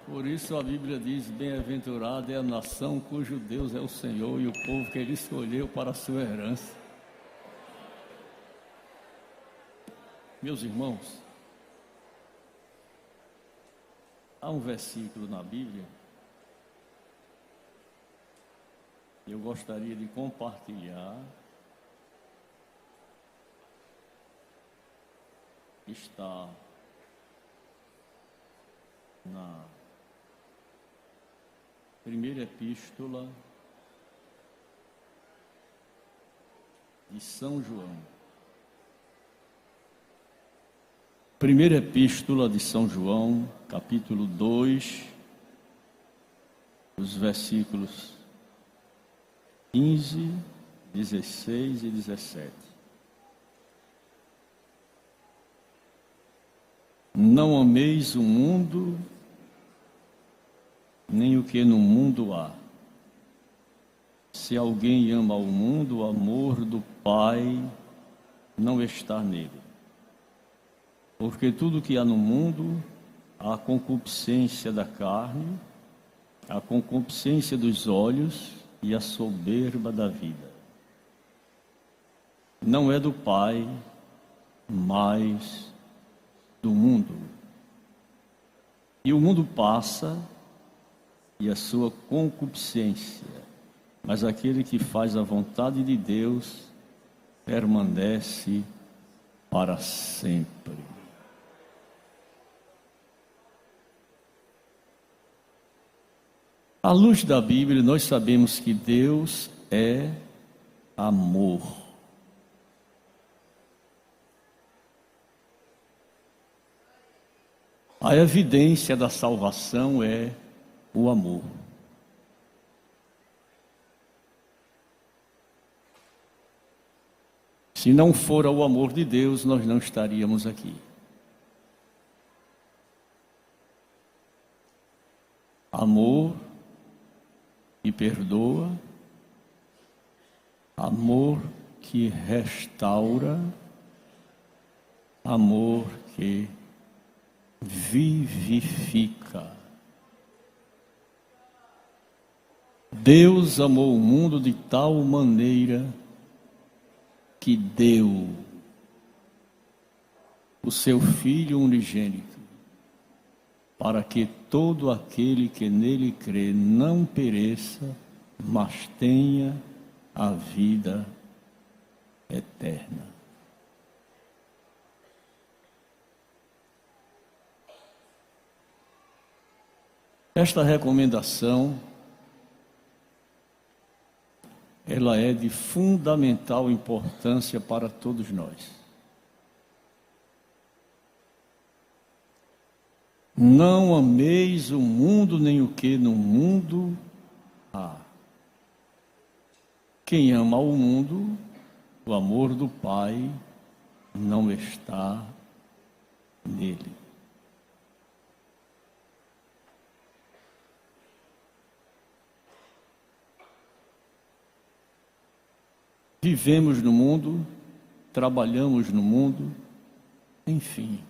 Por isso a Bíblia diz: bem-aventurada é a nação cujo Deus é o Senhor e o povo que Ele escolheu para a sua herança. Meus irmãos, há um versículo na Bíblia que eu gostaria de compartilhar. Está na primeira epístola de São João. Primeira epístola de São João, capítulo 2, os versículos 15, 16 e 17. Não ameis o mundo, nem o que no mundo há. Se alguém ama o mundo, o amor do Pai não está nele. Porque tudo que há no mundo, a concupiscência da carne, a concupiscência dos olhos e a soberba da vida, não é do Pai, mas do mundo. E o mundo passa e a sua concupiscência, mas aquele que faz a vontade de Deus permanece para sempre. À luz da Bíblia, nós sabemos que Deus é amor. A evidência da salvação é o amor. Se não fora o amor de Deus, nós não estaríamos aqui. Amor que perdoa, amor que restaura, amor que vivifica. Deus amou o mundo de tal maneira que deu o seu Filho unigênito, para que todo aquele que nele crê não pereça, mas tenha a vida eterna. Esta recomendação, ela é de fundamental importância para todos nós. Não ameis o mundo, nem o que no mundo há. Quem ama o mundo, o amor do Pai não está nele. Vivemos no mundo, trabalhamos no mundo, enfim.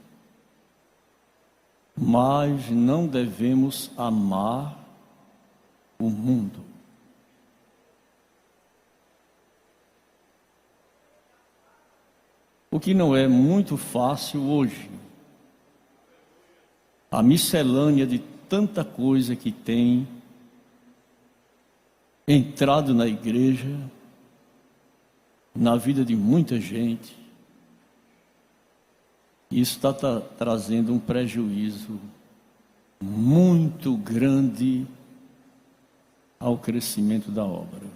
Mas não devemos amar o mundo. O que não é muito fácil hoje. A miscelânea de tanta coisa que tem entrado na igreja, na vida de muita gente, isso está trazendo um prejuízo muito grande ao crescimento da obra.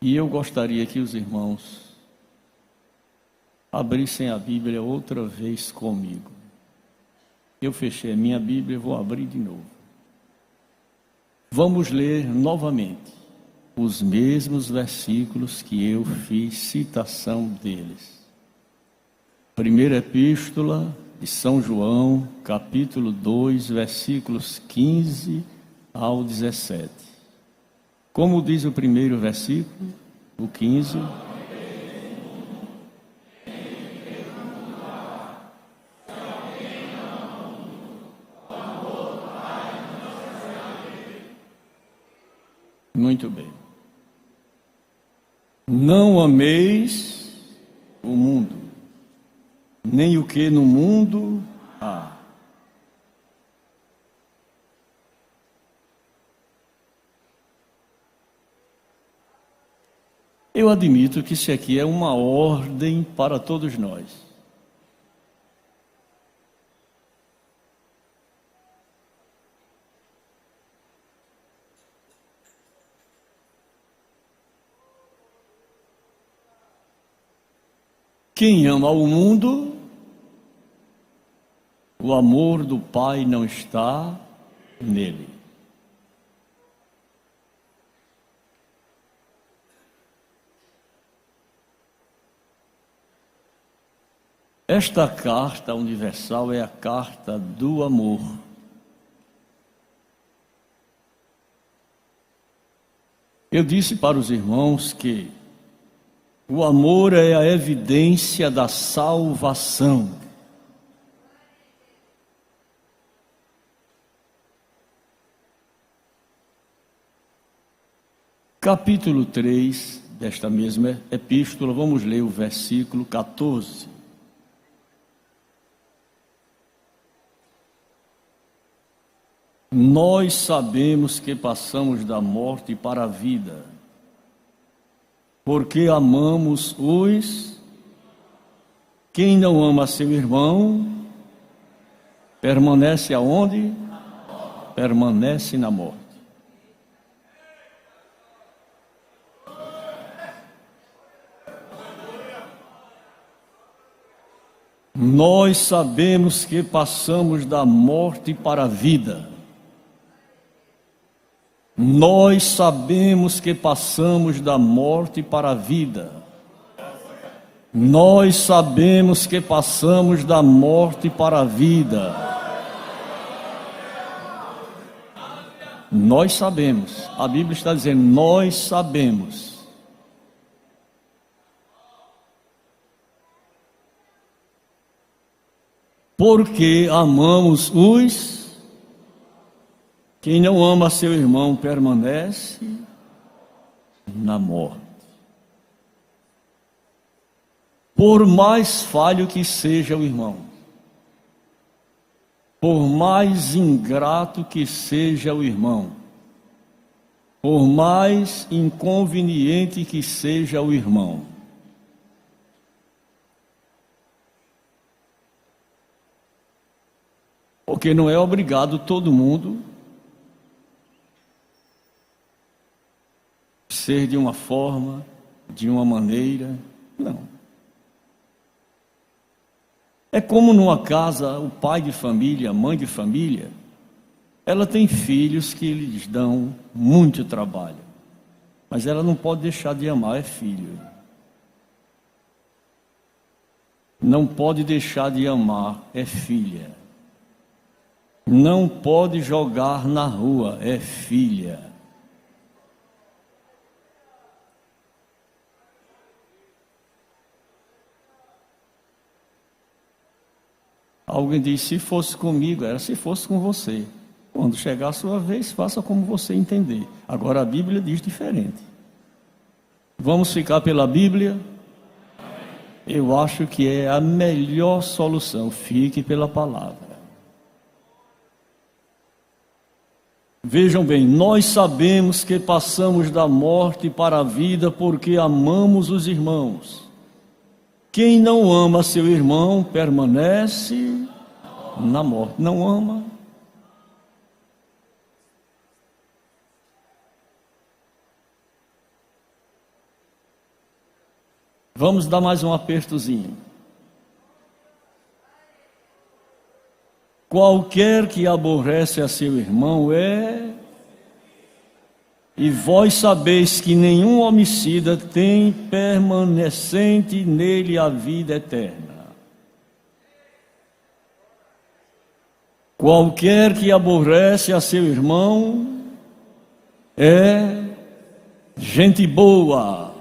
E eu gostaria que os irmãos abrissem a Bíblia outra vez comigo. Eu fechei a minha Bíblia e vou abrir de novo. Vamos ler novamente os mesmos versículos que eu fiz citação deles. Primeira Epístola de São João, capítulo 2, versículos 15 ao 17. Como diz o primeiro versículo, o 15... Não ameis o mundo, nem o que no mundo há. Eu admito que isso aqui é uma ordem para todos nós. Quem ama o mundo, o amor do Pai não está nele. Esta carta universal é a carta do amor. Eu disse para os irmãos que o amor é a evidência da salvação. Capítulo 3 desta mesma epístola, vamos ler o versículo 14. Nós sabemos que passamos da morte para a vida, porque amamos os... Quem não ama seu irmão, permanece aonde? Permanece na morte. Nós sabemos que passamos da morte para a vida. Nós sabemos que passamos da morte para a vida. Nós sabemos que passamos da morte para a vida. Nós sabemos. A Bíblia está dizendo, nós sabemos. Porque amamos os... Quem não ama seu irmão permanece na morte. Por mais falho que seja o irmão, por mais ingrato que seja o irmão, por mais inconveniente que seja o irmão, porque não é obrigado todo mundo ser de uma forma, de uma maneira, não. É como numa casa, o pai de família, a mãe de família, ela tem filhos que lhes dão muito trabalho, mas ela não pode deixar de amar, é filho. Não pode deixar de amar, é filha. Não pode jogar na rua, é filha. Alguém diz, se fosse comigo, era se fosse com você. Quando chegar a sua vez, faça como você entender. Agora a Bíblia diz diferente. Vamos ficar pela Bíblia? Eu acho que é a melhor solução. Fique pela palavra. Vejam bem, nós sabemos que passamos da morte para a vida porque amamos os irmãos. Quem não ama seu irmão permanece na morte. Não ama. Vamos dar mais um apertozinho. Qualquer que aborrece a seu irmão é... E vós sabeis que nenhum homicida tem permanecente nele a vida eterna. Qualquer que aborrece a seu irmão é gente boa.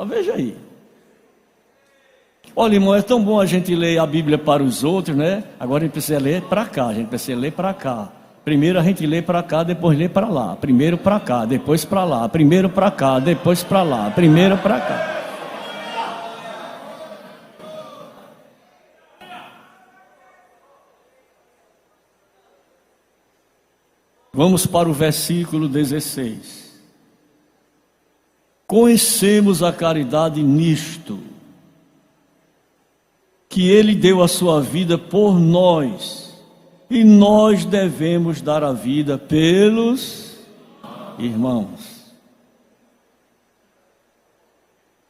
Veja aí. Olha, irmão, é tão bom a gente ler a Bíblia para os outros, né? Agora a gente precisa ler para cá, a gente precisa ler para cá. Primeiro a gente lê para cá, depois lê para lá. Primeiro para cá, depois para lá. Primeiro para cá, depois para lá. Primeiro para cá. Vamos para o versículo 16. Conhecemos a caridade nisto, que Ele deu a sua vida por nós, e nós devemos dar a vida pelos irmãos.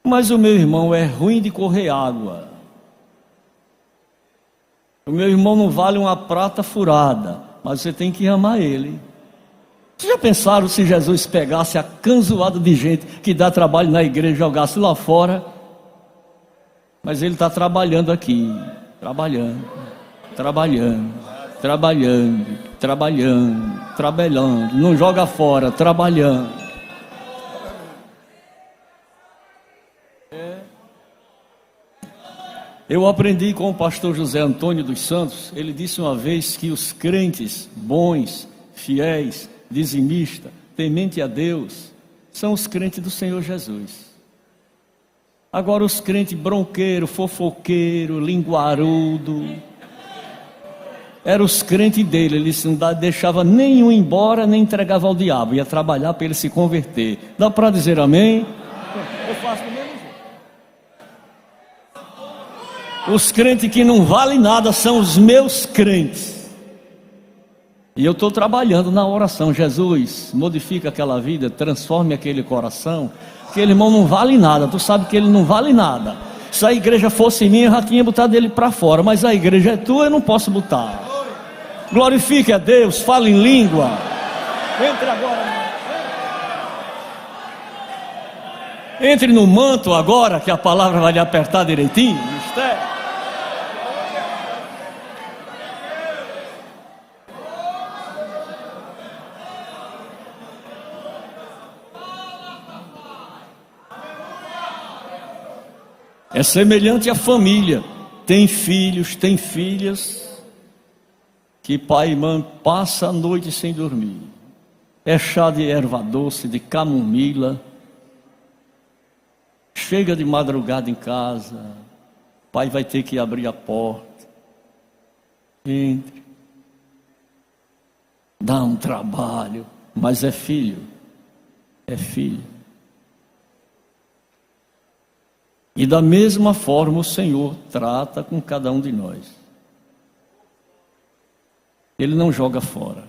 Mas o meu irmão é ruim de correr água. O meu irmão não vale uma prata furada, mas você tem que amar ele. Vocês já pensaram se Jesus pegasse a canzoada de gente que dá trabalho na igreja e jogasse lá fora? Mas ele está trabalhando aqui, trabalhando, não joga fora, trabalhando. Eu aprendi com o pastor José Antônio dos Santos. Ele disse uma vez que os crentes bons, fiéis, dizimistas, temente a Deus, são os crentes do Senhor Jesus. Agora os crentes bronqueiro, fofoqueiro, linguarudo, eram os crentes dele. Ele não deixava nenhum embora, nem entregava ao diabo, ia trabalhar para ele se converter. Dá para dizer amém? Eu faço do mesmo jeito. Os crentes que não valem nada são os meus crentes. E eu estou trabalhando na oração. Jesus, modifica aquela vida, transforme aquele coração. Aquele irmão não vale nada, tu sabe que ele não vale nada. Se a igreja fosse minha, eu já tinha botado ele para fora. Mas a igreja é tua, eu não posso botar. Glorifique a Deus, fale em língua. Entre agora. Entre no manto agora, que a palavra vai lhe apertar direitinho. Mistério. É semelhante à família. Tem filhos, tem filhas, que pai e mãe passa a noite sem dormir. É chá de erva doce, de camomila. Chega de madrugada em casa, pai vai ter que abrir a porta. Entre. Dá um trabalho, mas é filho. É filho. E da mesma forma o Senhor trata com cada um de nós. Ele não joga fora.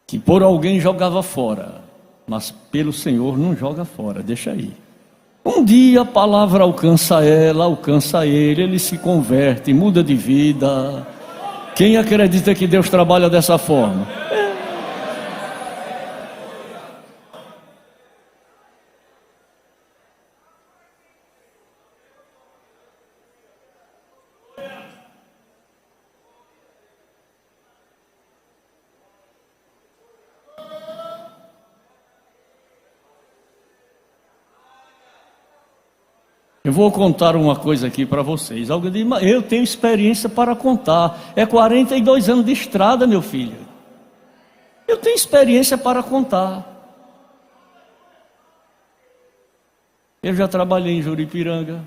Que por alguém jogava fora, mas pelo Senhor não joga fora, deixa aí. Um dia a palavra alcança ela, alcança ele se converte, muda de vida. Quem acredita que Deus trabalha dessa forma? Eu vou contar uma coisa aqui para vocês. Alguém diz, mas eu tenho experiência para contar. É 42 anos de estrada, meu filho. Eu tenho experiência para contar. Eu já trabalhei em Juripiranga.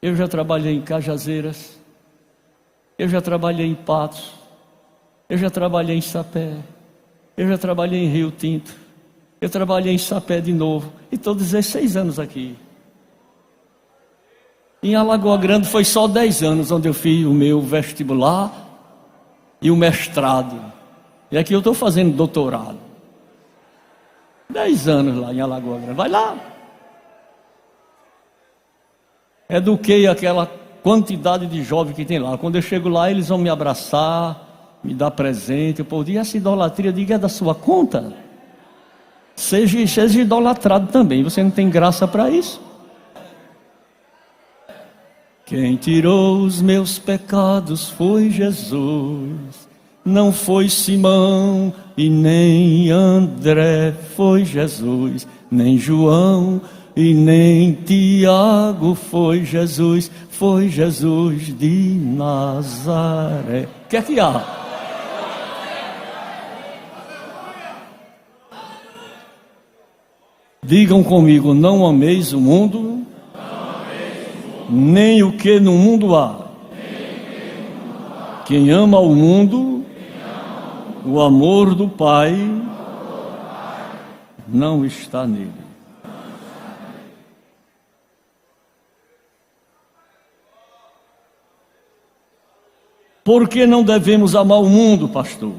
Eu já trabalhei em Cajazeiras. Eu já trabalhei em Patos. Eu já trabalhei em Sapé. Eu já trabalhei em Rio Tinto. Eu trabalhei em Sapé de novo. E estou 16 anos aqui. Em Alagoa Grande foi só 10 anos onde eu fiz o meu vestibular e o mestrado. E aqui eu estou fazendo doutorado. 10 anos lá em Alagoa Grande. Vai lá. Eduquei aquela quantidade de jovens que tem lá. Quando eu chego lá, eles vão me abraçar, me dar presente. Eu podia, essa idolatria, diga, é da sua conta. Seja idolatrado também. Você não tem graça para isso. Quem tirou os meus pecados foi Jesus. Não foi Simão e nem André, foi Jesus. Nem João e nem Tiago, foi Jesus de Nazaré. O que é que há? Digam comigo: não ameis o mundo, nem o que no mundo há. Quem ama o mundo, o amor do Pai não está nele. Por que não devemos amar o mundo, pastor?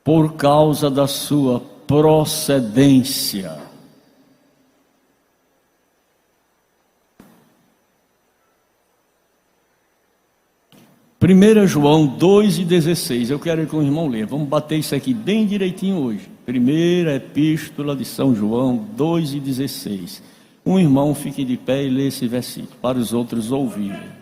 Por causa da sua procedência. Primeira João 2:16. Eu quero que o irmão leia. Vamos bater isso aqui bem direitinho hoje. Primeira Epístola de São João 2:16. Um irmão fique de pé e lê esse versículo para os outros ouvirem.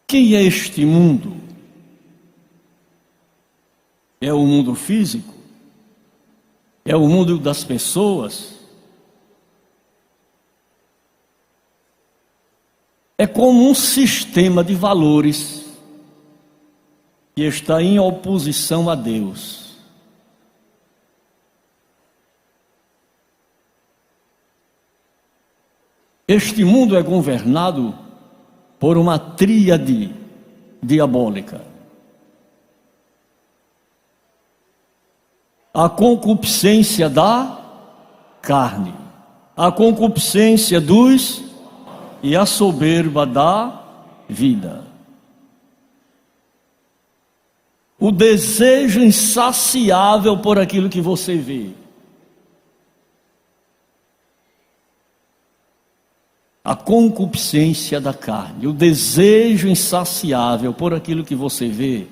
Quem é este mundo? É o mundo físico? É o mundo das pessoas? É como um sistema de valores que está em oposição a Deus. Este mundo é governado por uma tríade diabólica. A concupiscência da carne, a concupiscência dos e a soberba da vida. O desejo insaciável por aquilo que você vê. A concupiscência da carne, o desejo insaciável por aquilo que você vê.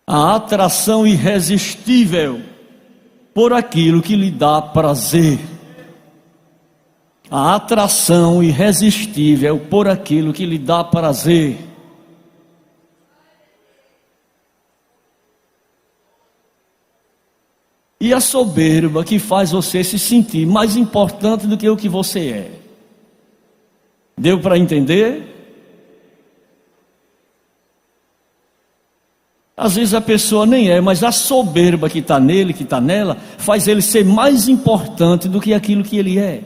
A atração irresistível por aquilo que lhe dá prazer. A atração irresistível por aquilo que lhe dá prazer. E a soberba que faz você se sentir mais importante do que o que você é. Deu para entender? Às vezes a pessoa nem é, mas a soberba que está nele, que está nela, faz ele ser mais importante do que aquilo que ele é.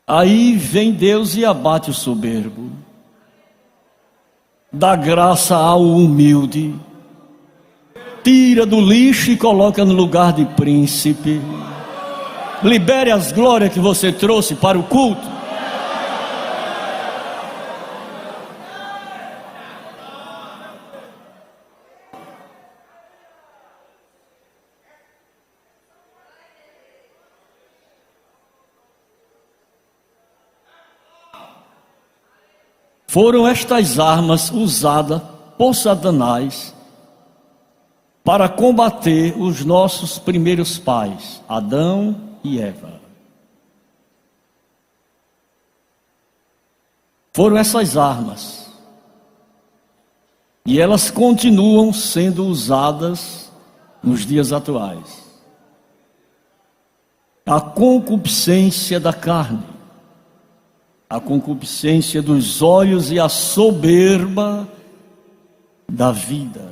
Aí vem Deus e abate o soberbo, dá graça ao humilde, tira do lixo e coloca no lugar de príncipe. Libere as glórias que você trouxe para o culto. Foram estas armas usadas por Satanás para combater os nossos primeiros pais, Adão e Eva. Foram essas armas, e elas continuam sendo usadas nos dias atuais. A concupiscência da carne, a concupiscência dos olhos e a soberba da vida.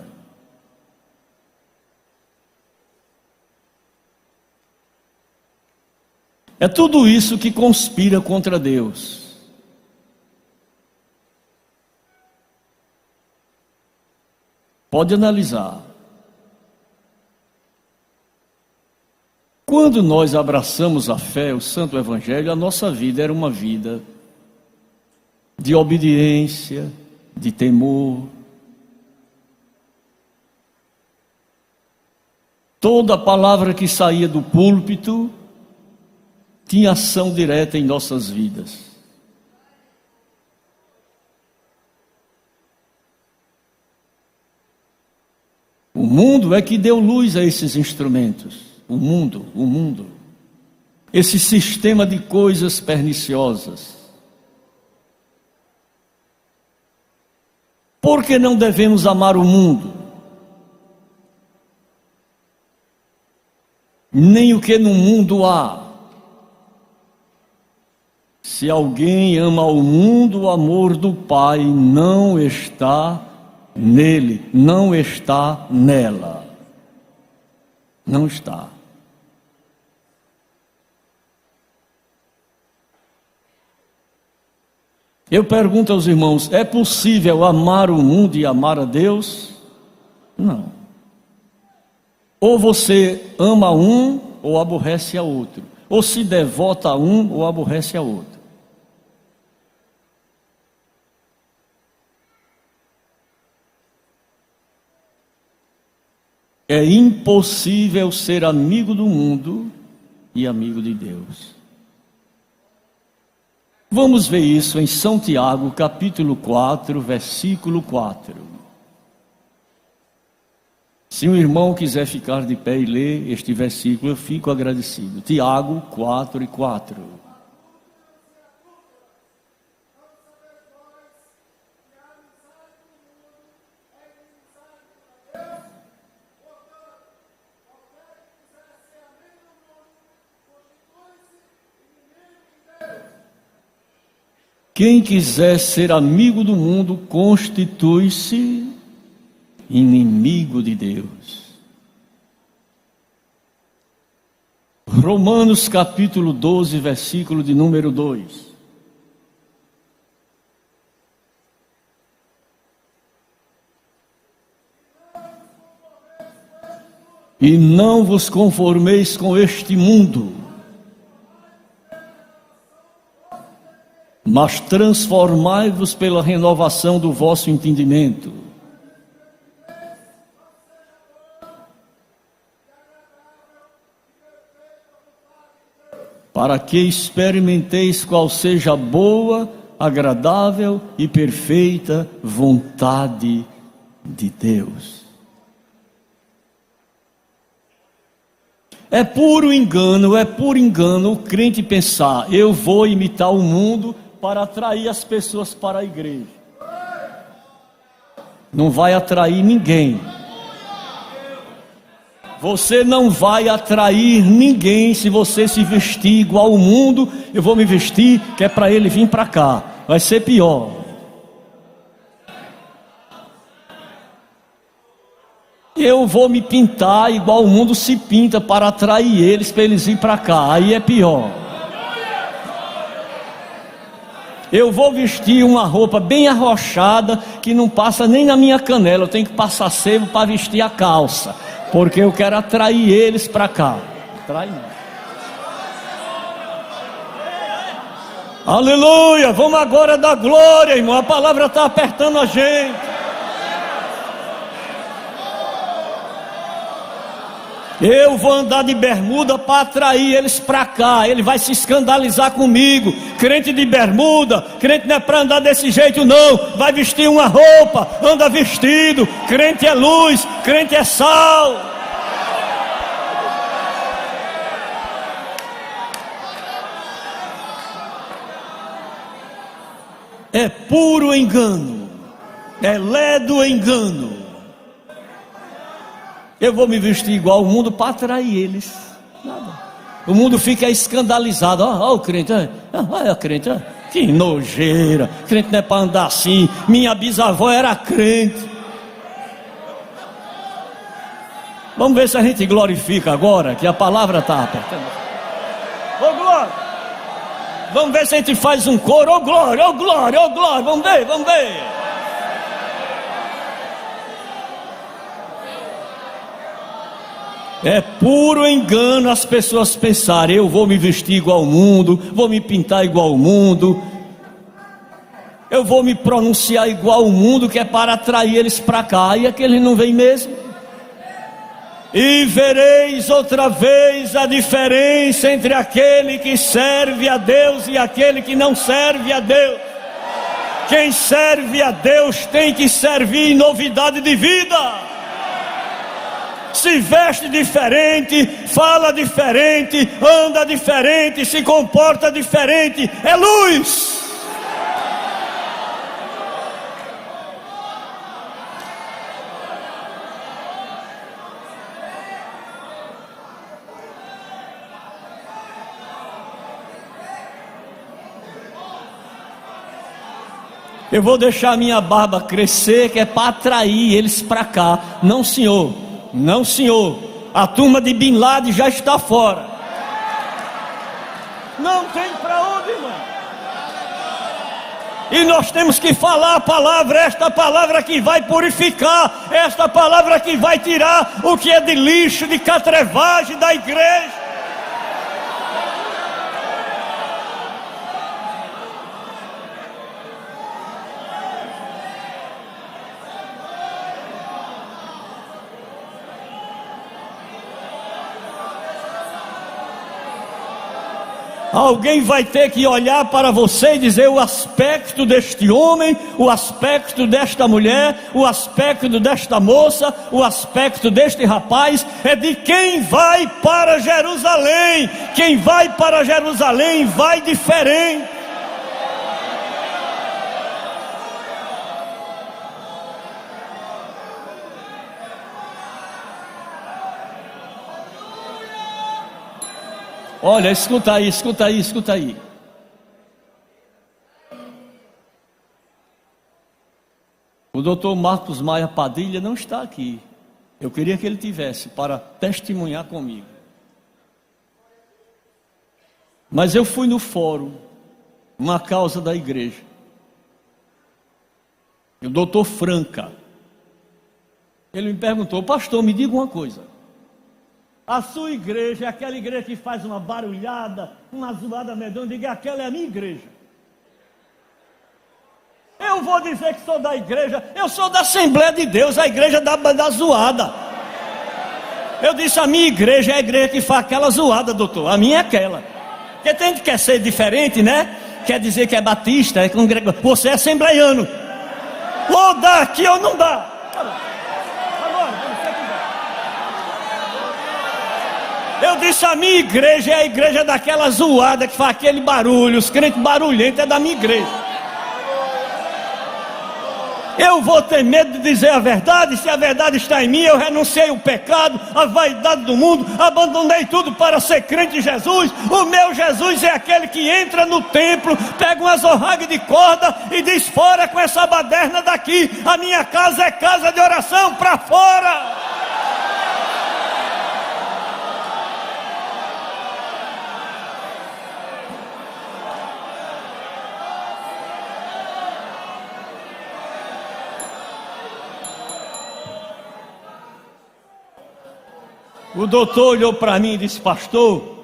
É tudo isso que conspira contra Deus. Pode analisar. Quando nós abraçamos a fé, o Santo Evangelho, a nossa vida era uma vida de obediência, de temor. Toda palavra que saía do púlpito tinha ação direta em nossas vidas. O mundo é que deu luz a esses instrumentos. O mundo. Esse sistema de coisas perniciosas. Por que não devemos amar o mundo? Nem o que no mundo há. Se alguém ama o mundo, o amor do Pai não está nele, não está nela. Não está. Eu pergunto aos irmãos, é possível amar o mundo e amar a Deus? Não. Ou você ama um ou aborrece a outro. Ou se devota a um ou aborrece a outro. É impossível ser amigo do mundo e amigo de Deus. Vamos ver isso em São Tiago, capítulo 4, versículo 4. Se um irmão quiser ficar de pé e ler este versículo, eu fico agradecido. Tiago 4 e 4. Quem quiser ser amigo do mundo, constitui-se inimigo de Deus. Romanos capítulo 12, versículo de número 2. E não vos conformeis com este mundo, mas transformai-vos pela renovação do vosso entendimento. Para que experimenteis qual seja a boa, agradável e perfeita vontade de Deus. É puro engano o crente pensar, eu vou imitar o mundo para atrair as pessoas para a igreja. Não vai atrair ninguém. Você não vai atrair ninguém se você se vestir igual ao mundo. Eu vou me vestir que é para ele vir para cá. Vai ser pior. Eu vou me pintar igual o mundo se pinta para atrair eles, para eles ir para cá. Aí é pior. Eu vou vestir uma roupa bem arrochada que não passa nem na minha canela. Eu tenho que passar sebo para vestir a calça, porque eu quero atrair eles para cá. Atrair. Aleluia! Vamos agora dar glória, irmão. A palavra está apertando a gente. Eu vou andar de bermuda para atrair eles para cá. Ele vai se escandalizar comigo. Crente de bermuda, crente não é para andar desse jeito não. Vai vestir uma roupa, anda vestido. Crente é luz, crente é sal. É puro engano. É ledo engano. Eu vou me vestir igual o mundo para atrair eles. Nada. O mundo fica escandalizado. Olha o crente, olha o crente, que nojeira. Crente não é para andar assim. Minha bisavó era crente. Vamos ver se a gente glorifica agora, que a palavra está apertando. Ô glória! Vamos ver se a gente faz um coro. Ô glória, ô glória, ô glória. Vamos ver, vamos ver. É puro engano as pessoas pensarem, eu vou me vestir igual ao mundo, vou me pintar igual ao mundo, eu vou me pronunciar igual ao mundo, que é para atrair eles para cá, e aqueles não vêm mesmo. E vereis outra vez a diferença entre aquele que serve a Deus e aquele que não serve a Deus. Quem serve a Deus tem que servir em novidade de vida. Se veste diferente, fala diferente, anda diferente, se comporta diferente, é luz. Eu vou deixar minha barba crescer, que é para atrair eles para cá. Não, senhor. Não, senhor. A turma de Bin Laden já está fora. Não tem para onde, irmão. E nós temos que falar a palavra, esta palavra que vai purificar, esta palavra que vai tirar o que é de lixo, de catrevagem da igreja. Alguém vai ter que olhar para você e dizer: o aspecto deste homem, o aspecto desta mulher, o aspecto desta moça, o aspecto deste rapaz é de quem vai para Jerusalém. Quem vai para Jerusalém vai diferente. Olha, escuta aí, escuta aí, escuta aí. O doutor Marcos Maia Padilha não está aqui. Eu queria que ele tivesse para testemunhar comigo. Mas eu fui no fórum, uma causa da igreja. E o doutor Franca, ele me perguntou: pastor, me diga uma coisa. A sua igreja é aquela igreja que faz uma barulhada, uma zoada medonha? Diga: aquela é a minha igreja. Eu vou dizer que sou da igreja, eu sou da Assembleia de Deus, a igreja da zoada. Eu disse: a minha igreja é a igreja que faz aquela zoada, doutor. A minha é aquela. Porque tem gente que quer ser diferente, né? Quer dizer que é batista, é congregação. Você é assembleiano. Ou dá aqui ou não dá. Eu disse: a minha igreja é a igreja daquela zoada que faz aquele barulho, os crentes barulhentos, é da minha igreja. Eu vou ter medo de dizer a verdade? Se a verdade está em mim, eu renunciei o pecado, a vaidade do mundo, abandonei tudo para ser crente em Jesus. O meu Jesus é aquele que entra no templo, pega uma zorraga de corda e diz: fora com essa baderna daqui, a minha casa é casa de oração, para fora. O doutor olhou para mim e disse: pastor,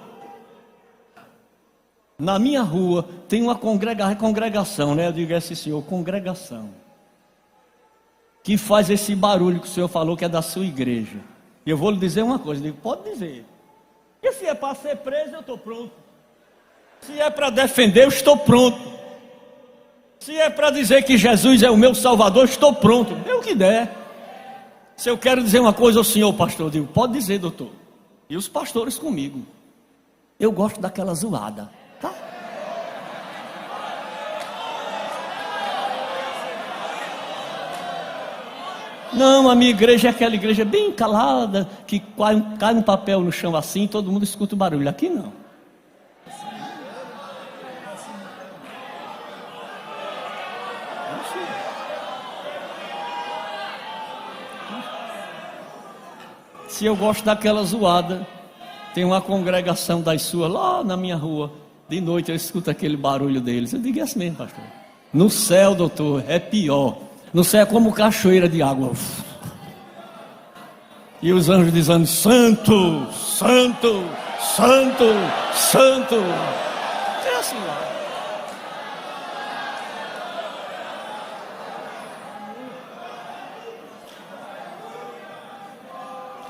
na minha rua tem uma congregação, né? Eu digo: é sim, senhor, congregação, que faz esse barulho que o senhor falou que é da sua igreja. E eu vou lhe dizer uma coisa. Eu digo: pode dizer. E se é para ser preso, eu estou pronto. Se é para defender, eu estou pronto. Se é para dizer que Jesus é o meu Salvador, estou pronto. Dê o que der. Se eu quero dizer uma coisa ao senhor, pastor, eu digo: pode dizer, doutor. E os pastores comigo. Eu gosto daquela zoada, tá? Não, a minha igreja é aquela igreja bem calada, que cai um papel no chão assim, todo mundo escuta o barulho. Aqui não. Se eu gosto daquela zoada, tem uma congregação das suas lá na minha rua. De noite eu escuto aquele barulho deles. Eu digo: é assim mesmo, pastor. No céu, doutor, é pior. No céu é como cachoeira de água. E os anjos dizendo: santo, santo, santo, santo. É assim lá.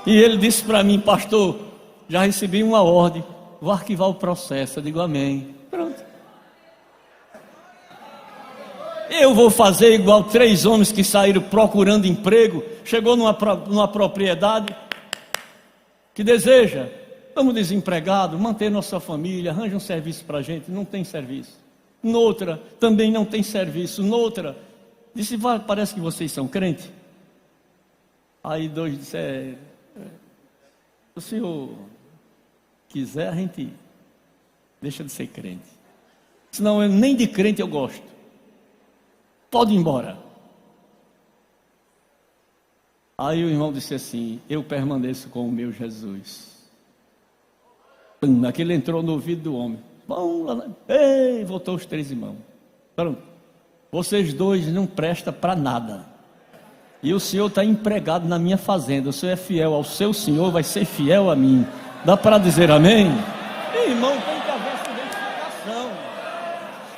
E ele disse para mim: pastor, já recebi uma ordem, vou arquivar o processo. Eu digo: amém. Pronto. Eu vou fazer igual 3 homens que saíram procurando emprego. Chegou numa propriedade que deseja, estamos desempregados, manter nossa família, arranja um serviço para a gente. Não tem serviço. Noutra, também não tem serviço. Noutra, disse: parece que vocês são crentes. Aí 2 disseram: se o senhor quiser, a gente deixa de ser crente. Senão nem de crente eu gosto. Pode ir embora. Aí o irmão disse assim: eu permaneço com o meu Jesus. Aquele entrou no ouvido do homem. Bom, ei, voltou os 3 irmãos. Pronto. Vocês 2 não prestam para nada. E o senhor está empregado na minha fazenda. O senhor é fiel ao seu senhor, vai ser fiel a mim. Dá para dizer amém? Irmão, tem que haver essa identificação.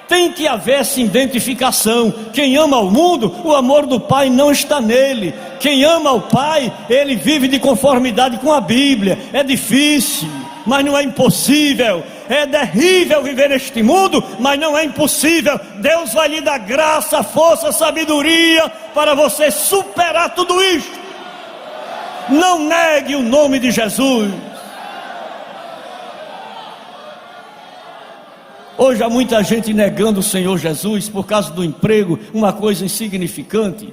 Tem que haver essa identificação. Quem ama o mundo, o amor do Pai não está nele. Quem ama o Pai, ele vive de conformidade com a Bíblia. É difícil, mas não é impossível. É terrível viver neste mundo, mas não é impossível. Deus vai lhe dar graça, força, sabedoria para você superar tudo isso. Não negue o nome de Jesus. Hoje há muita gente negando o Senhor Jesus por causa do emprego, uma coisa insignificante.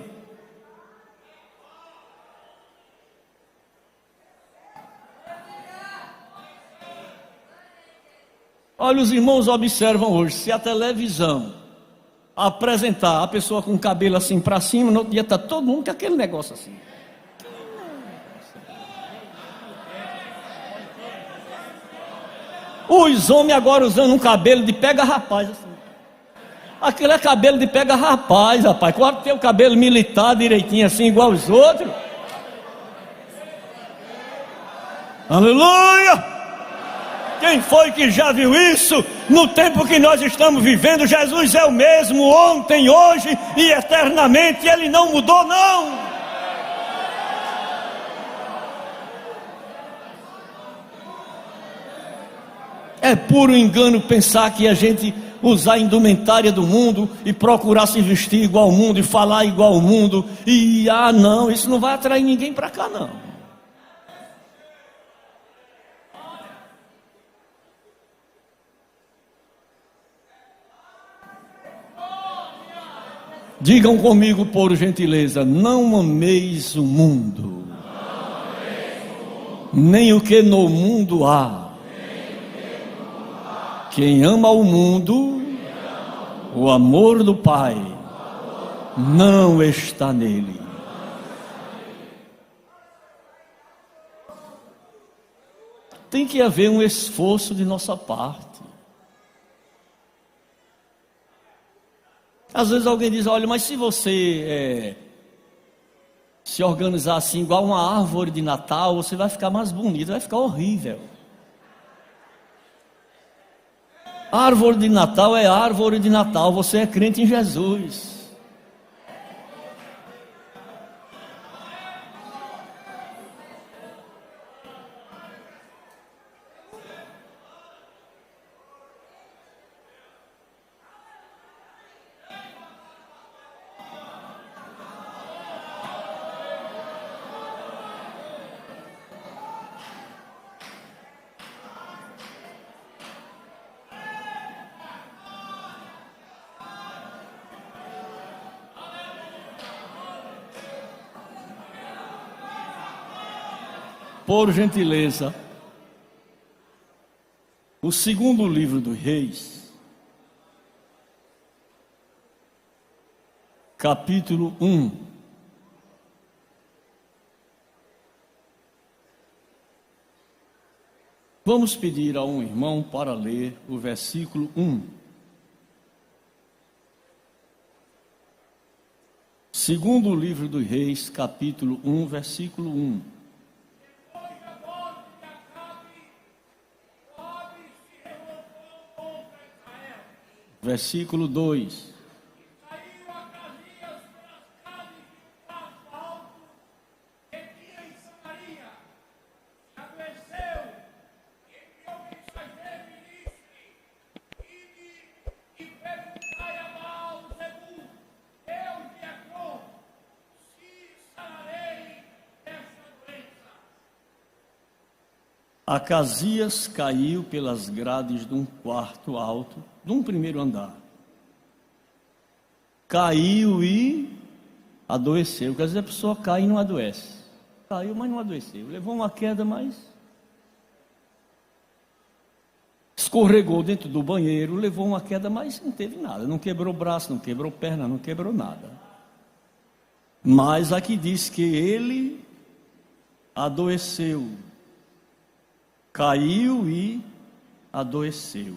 Olha, os irmãos observam hoje, se a televisão apresentar a pessoa com o cabelo assim para cima, no outro dia está todo mundo com aquele negócio assim. Os homens agora usando um cabelo de pega-rapaz assim. Aquele é cabelo de pega-rapaz, rapaz. Quando tem o cabelo militar direitinho assim, igual os outros. Aleluia! Quem foi que já viu isso? No tempo que nós estamos vivendo, Jesus é o mesmo ontem, hoje e eternamente. Ele não mudou, não. É puro engano pensar que a gente usar a indumentária do mundo e procurar se vestir igual ao mundo e falar igual ao mundo. E não, isso não vai atrair ninguém para cá, não. Digam comigo, por gentileza: não ameis o mundo, nem o que no mundo há. Quem ama o mundo, o amor do Pai não está nele. Tem que haver um esforço de nossa parte. Às vezes alguém diz: olha, mas se você se organizar assim, igual uma árvore de Natal, você vai ficar mais bonito. Vai ficar horrível. Árvore de Natal é árvore de Natal. Você é crente em Jesus. Por gentileza, o segundo livro dos Reis, capítulo 1. Vamos pedir a um irmão para ler o versículo 1. Segundo livro dos Reis, capítulo 1, versículo 1. Versículo 2. Acasias caiu pelas grades de um quarto alto, de um primeiro andar. Caiu e adoeceu. Quer dizer, a pessoa cai e não adoece. Caiu, mas não adoeceu. Levou uma queda, mas escorregou dentro do banheiro, levou uma queda, mas não teve nada. Não quebrou braço, não quebrou perna, não quebrou nada. Mas aqui diz que ele adoeceu. Caiu e adoeceu.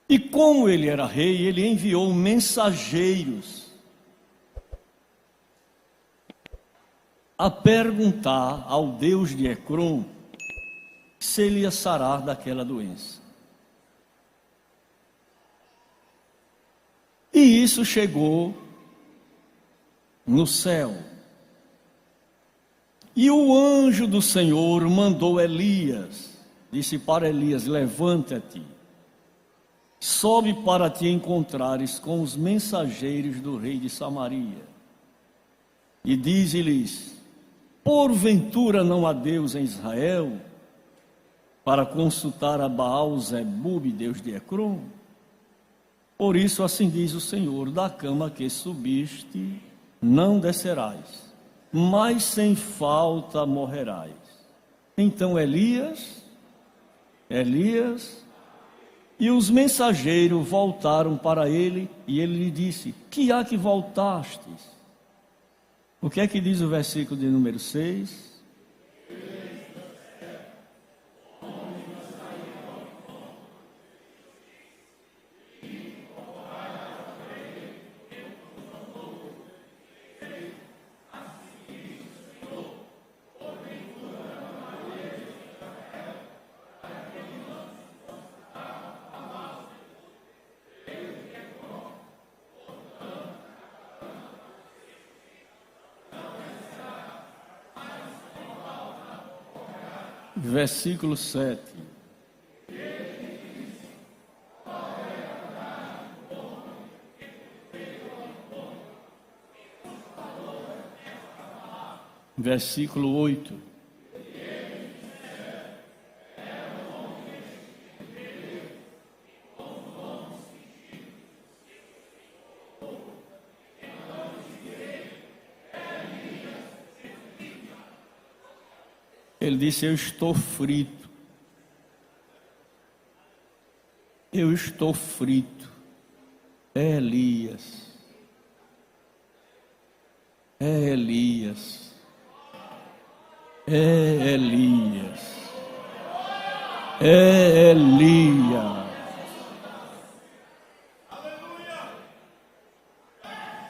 E como ele era rei, ele enviou mensageiros a perguntar ao Deus de Ecrom se ele ia sarar daquela doença. E isso chegou no céu. E o anjo do Senhor mandou Elias, disse para Elias: levanta-te, sobe para te encontrares com os mensageiros do rei de Samaria. E dize-lhes: porventura não há Deus em Israel, para consultar a Baal-zebub, Deus de Ecrom? Por isso assim diz o Senhor: da cama que subiste não descerás, mas sem falta morrerás. Então Elias e os mensageiros voltaram para ele, e ele lhe disse: que há que voltastes? O que é que diz o versículo de número 6? Versículo 7. Versículo 8. Ele disse: eu estou frito. Eu estou frito. É Elias. É Elias. É Elias. É Elias.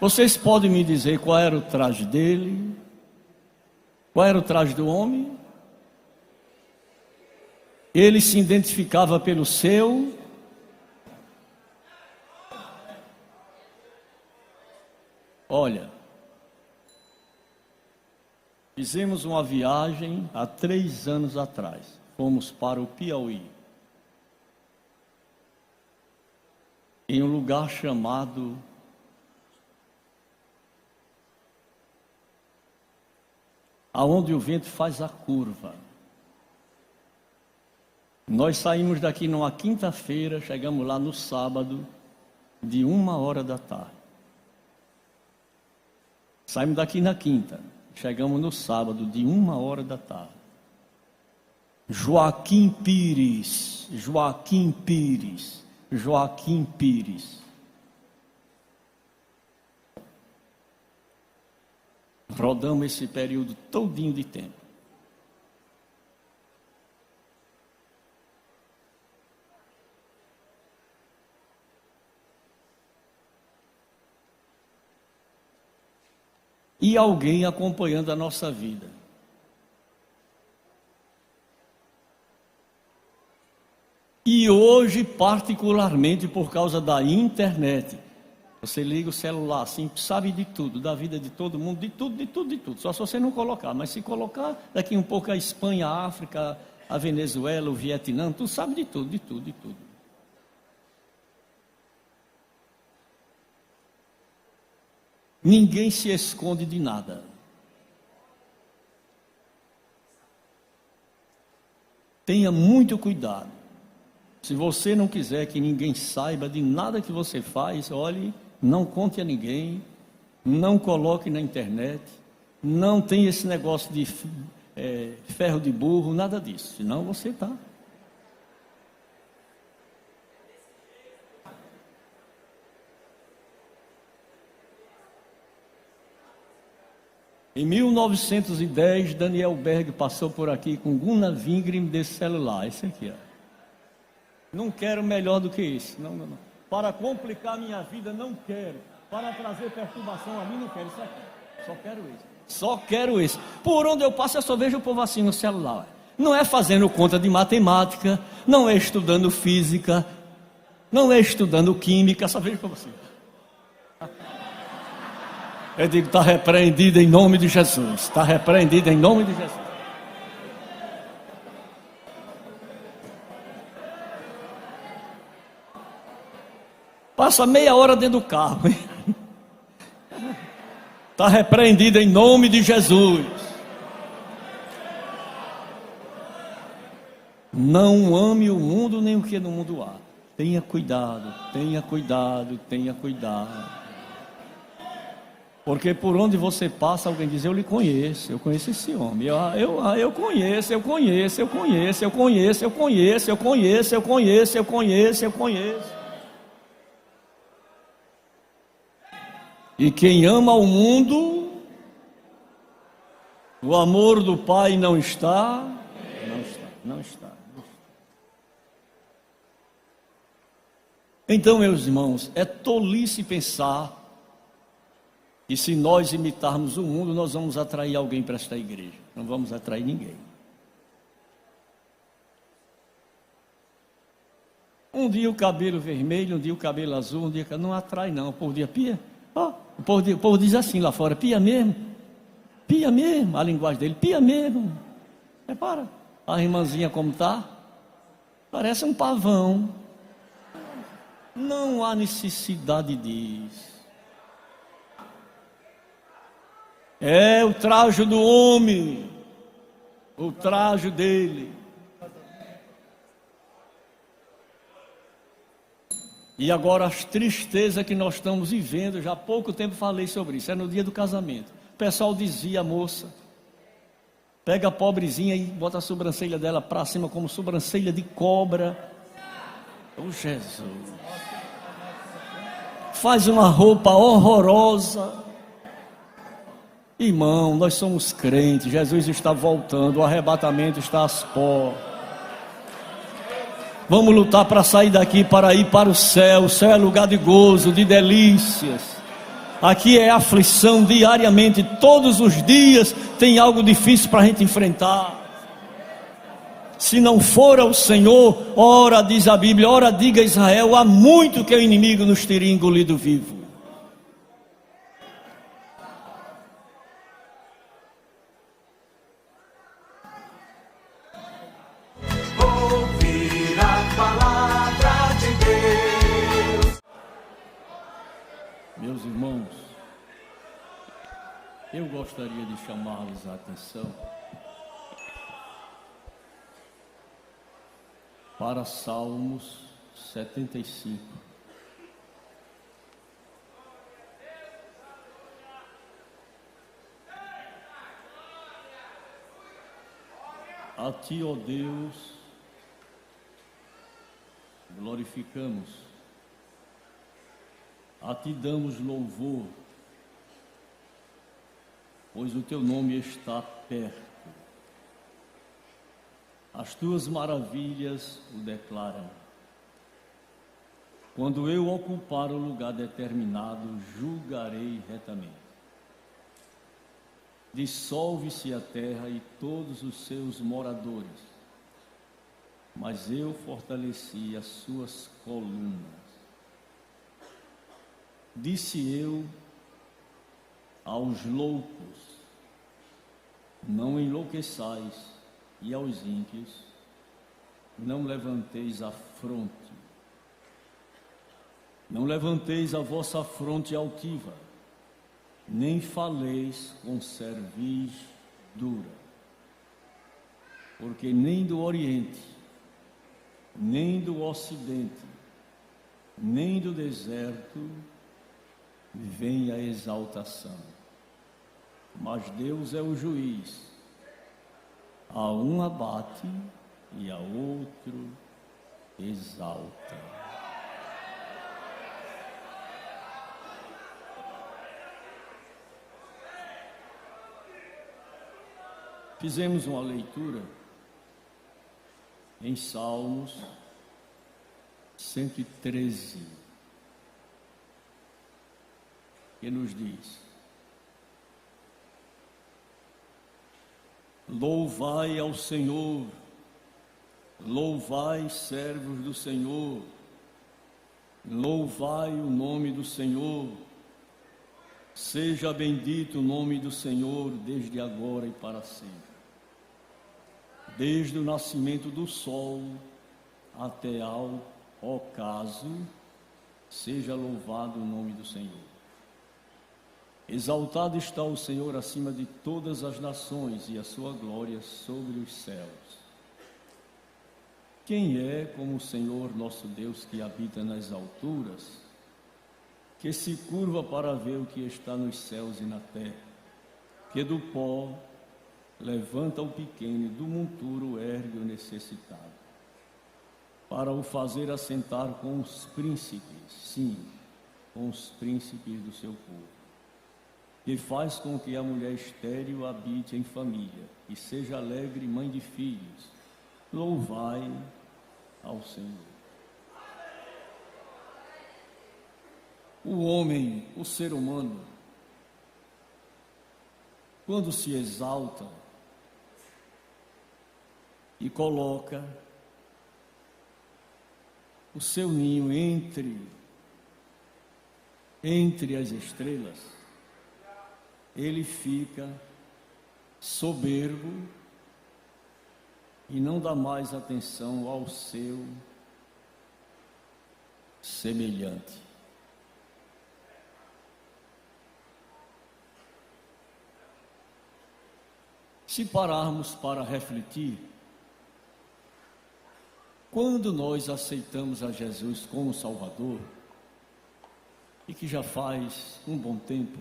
Vocês podem me dizer qual era o traje dele? Qual era o traje do homem? Ele se identificava pelo seu. Olha, fizemos uma viagem há 3 anos atrás. Fomos para o Piauí, em um lugar chamado aonde o vento faz a curva. Nós saímos daqui numa quinta-feira, chegamos lá no sábado, de 1h da tarde. Saímos daqui na quinta, chegamos no sábado, de 1h da tarde. Joaquim Pires. Rodamos esse período todinho de tempo. E alguém acompanhando a nossa vida. E hoje, particularmente por causa da internet, você liga o celular assim, sabe de tudo, da vida de todo mundo, de tudo. Só se você não colocar, mas se colocar, daqui um pouco a Espanha, a África, a Venezuela, o Vietnã, tu sabe de tudo. Ninguém se esconde de nada. Tenha muito cuidado. Se você não quiser que ninguém saiba de nada que você faz, olhe, não conte a ninguém, não coloque na internet, não tem esse negócio de ferro de burro, nada disso, senão você está. Em 1910, Daniel Berg passou por aqui com Gunnar Wingren desse celular, esse aqui, ó. Não quero melhor do que esse, não. Para complicar a minha vida, não quero. Para trazer perturbação a mim, não quero isso aqui. Só quero esse. Só quero esse. Por onde eu passo, eu só vejo o povo assim no celular. Não é fazendo conta de matemática, não é estudando física, não é estudando química, só vejo como assim. Eu digo, está repreendido em nome de Jesus. Está repreendido em nome de Jesus. Passa meia hora dentro do carro. Está repreendido em nome de Jesus. Não ame o mundo nem o que no mundo há. Tenha cuidado, tenha cuidado, tenha cuidado. Porque por onde você passa, alguém diz, eu lhe conheço, eu conheço esse homem. Eu conheço, eu conheço, eu conheço, eu conheço, eu conheço, eu conheço, eu conheço, eu conheço, eu conheço. E quem ama o mundo, o amor do Pai não está. Então, meus irmãos, é tolice pensar que se nós imitarmos o mundo, nós vamos atrair alguém para esta igreja. Não vamos atrair ninguém. Um dia o cabelo vermelho, um dia o cabelo azul, um dia não atrai não. O povo diz, pia? O povo diz assim lá fora, pia mesmo? Pia mesmo, a linguagem dele, pia mesmo. Repara, a irmãzinha como está, parece um pavão. Não há necessidade disso. É o traje do homem, o traje dele. E agora as tristezas que nós estamos vivendo, já há pouco tempo falei sobre isso, é no dia do casamento. O pessoal dizia, a moça, pega a pobrezinha e bota a sobrancelha dela para cima como sobrancelha de cobra. Oh Jesus! Faz uma roupa horrorosa. Irmão, nós somos crentes, Jesus está voltando, o arrebatamento está às portas. Vamos lutar para sair daqui, para ir para o céu é lugar de gozo, de delícias. Aqui é aflição diariamente, todos os dias tem algo difícil para a gente enfrentar. Se não for o Senhor, ora, diz a Bíblia, ora diga a Israel, há muito que o inimigo nos teria engolido vivo. Ouvir a palavra de Deus. Meus irmãos, eu gostaria de chamá-los a atenção para Salmos 75. A Ti, ó Deus, glorificamos, a Ti damos louvor, pois o Teu nome está perto. As Tuas maravilhas o declaram. Quando eu ocupar o lugar determinado, julgarei retamente. Dissolve-se a terra e todos os seus moradores, mas eu fortaleci as suas colunas. Disse eu aos loucos, não enlouqueçais, e aos ímpios, não levanteis a fronte. Não levanteis a vossa fronte altiva, nem faleis com cerviz dura. porque nem do Oriente, nem do Ocidente, nem do deserto vem a exaltação. Mas Deus é o juiz. A um abate e a outro exalta. Fizemos uma leitura em Salmos 113, que nos diz: louvai ao Senhor, louvai, servos do Senhor, louvai o nome do Senhor, seja bendito o nome do Senhor desde agora e para sempre. Desde o nascimento do sol até ao ocaso, seja louvado o nome do Senhor. Exaltado está o Senhor acima de todas as nações e a sua glória sobre os céus. Quem é como o Senhor nosso Deus, que habita nas alturas, que se curva para ver o que está nos céus e na terra, que do pó levanta o pequeno e do monturo ergue o necessitado, para o fazer assentar com os príncipes, sim, com os príncipes do seu povo, que faz com que a mulher estéril habite em família e seja alegre mãe de filhos. Louvai ao Senhor. O homem, o ser humano, quando se exalta e coloca o seu ninho entre as estrelas, ele fica soberbo e não dá mais atenção ao seu semelhante. Se pararmos para refletir, quando nós aceitamos a Jesus como Salvador, e que já faz um bom tempo,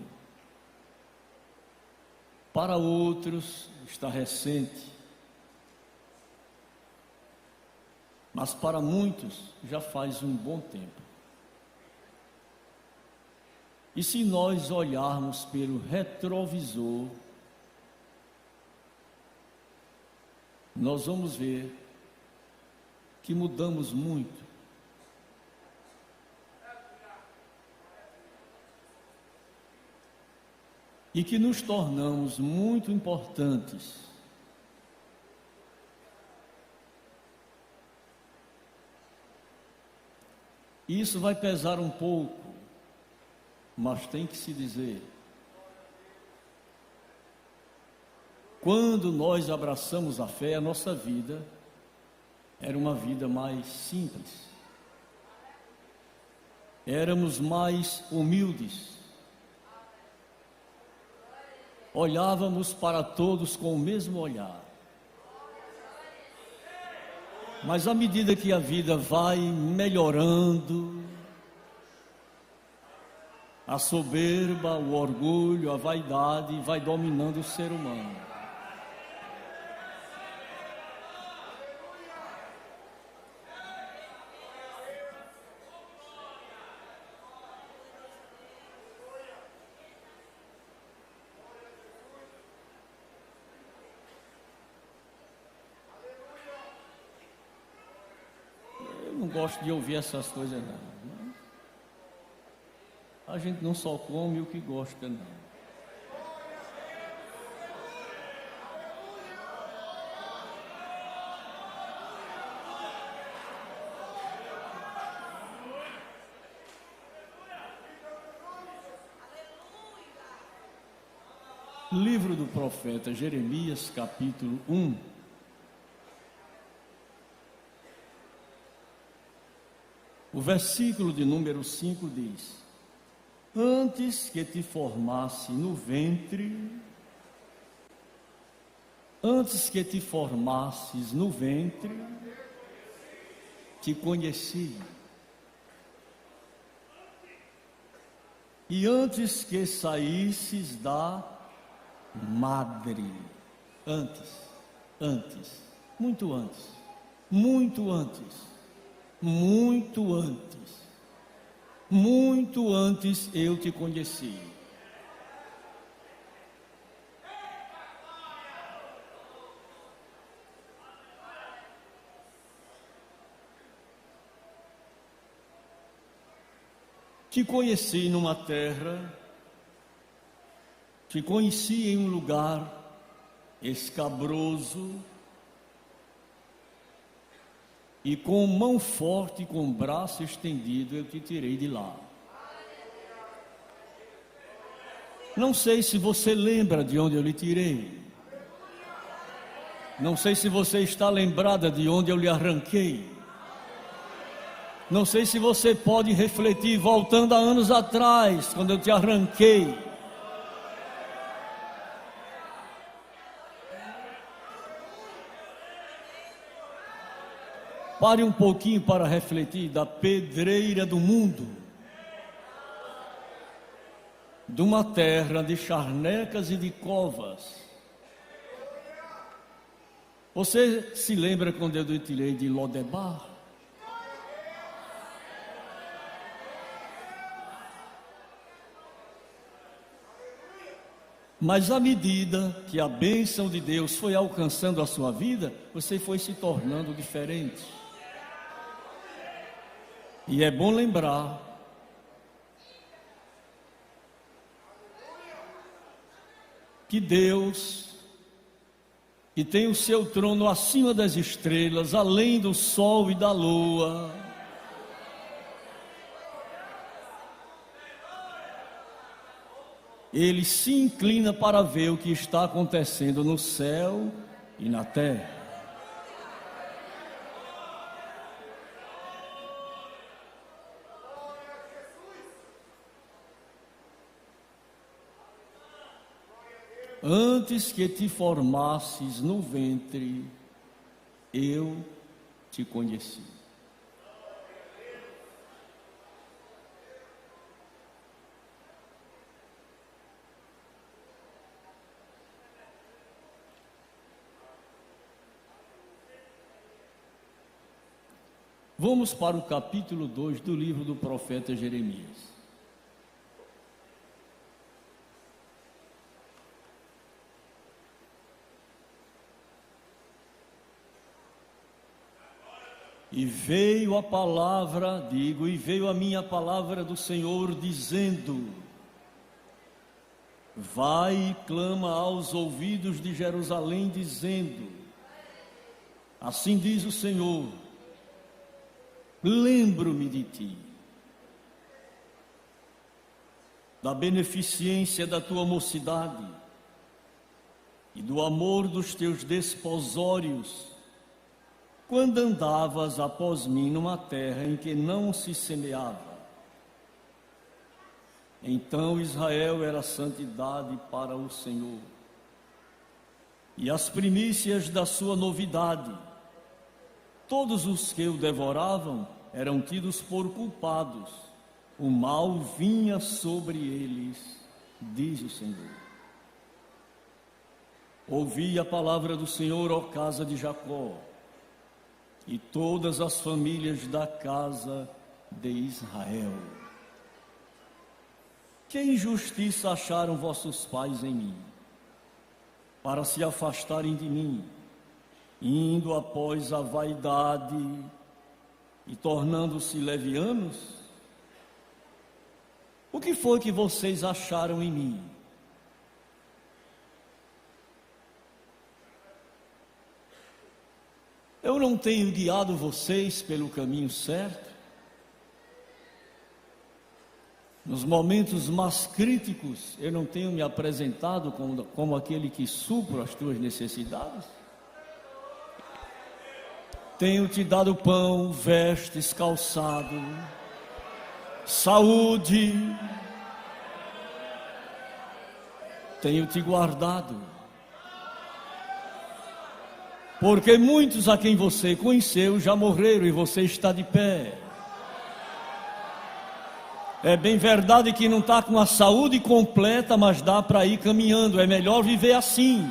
para outros está recente, mas para muitos já faz um bom tempo. E se nós olharmos pelo retrovisor, nós vamos ver que mudamos muito. E que nos tornamos muito importantes. Isso vai pesar um pouco, mas tem que se dizer. Quando nós abraçamos a fé, a nossa vida era uma vida mais simples. Éramos mais humildes. Olhávamos para todos com o mesmo olhar. Mas à medida que a vida vai melhorando, a soberba, o orgulho, a vaidade vai dominando o ser humano. Não gosto de ouvir essas coisas não. A gente não só come o que gosta não. Livro do profeta Jeremias, capítulo 1. O versículo de número 5 diz: antes que te formasse no ventre, Antes que te formasses no ventre, te conheci. E antes que saísses da madre, antes, muito antes, muito antes, muito antes, muito antes eu te conheci. Te conheci numa terra, te conheci em um lugar escabroso, e com mão forte e com braço estendido eu te tirei de lá. Não sei se você lembra de onde eu lhe tirei. Não sei se você está lembrada de onde eu lhe arranquei. Não sei se você pode refletir, voltando a anos atrás, quando eu te arranquei. Pare um pouquinho para refletir da pedreira do mundo, de uma terra de charnecas e de covas. Você se lembra quando eu te tirei de Lodebar? Mas à medida que a bênção de Deus foi alcançando a sua vida, você foi se tornando diferente. E é bom lembrar que Deus, que tem o seu trono acima das estrelas, além do sol e da lua, Ele se inclina para ver o que está acontecendo no céu e na terra. Antes que te formasses no ventre, eu te conheci. Vamos para o capítulo 2 do livro do profeta Jeremias. E veio a palavra, e veio a minha palavra do Senhor, dizendo: vai e clama aos ouvidos de Jerusalém, dizendo: assim diz o Senhor, lembro-me de ti, da beneficência da tua mocidade e do amor dos teus desposórios, quando andavas após mim numa terra em que não se semeava. Então Israel era santidade para o Senhor, e as primícias da sua novidade, todos os que o devoravam eram tidos por culpados, o mal vinha sobre eles, diz o Senhor. Ouvi a palavra do Senhor, ó casa de Jacó, e todas as famílias da casa de Israel. Que injustiça acharam vossos pais em mim, para se afastarem de mim, indo após a vaidade e tornando-se levianos? O que foi que vocês acharam em mim? Eu não tenho guiado vocês pelo caminho certo? Nos momentos mais críticos, eu não tenho me apresentado como aquele que supra as tuas necessidades? Tenho te dado pão, vestes, calçado, saúde. Tenho te guardado. Porque muitos a quem você conheceu já morreram e você está de pé. É bem verdade que não está com a saúde completa, mas dá para ir caminhando. É melhor viver assim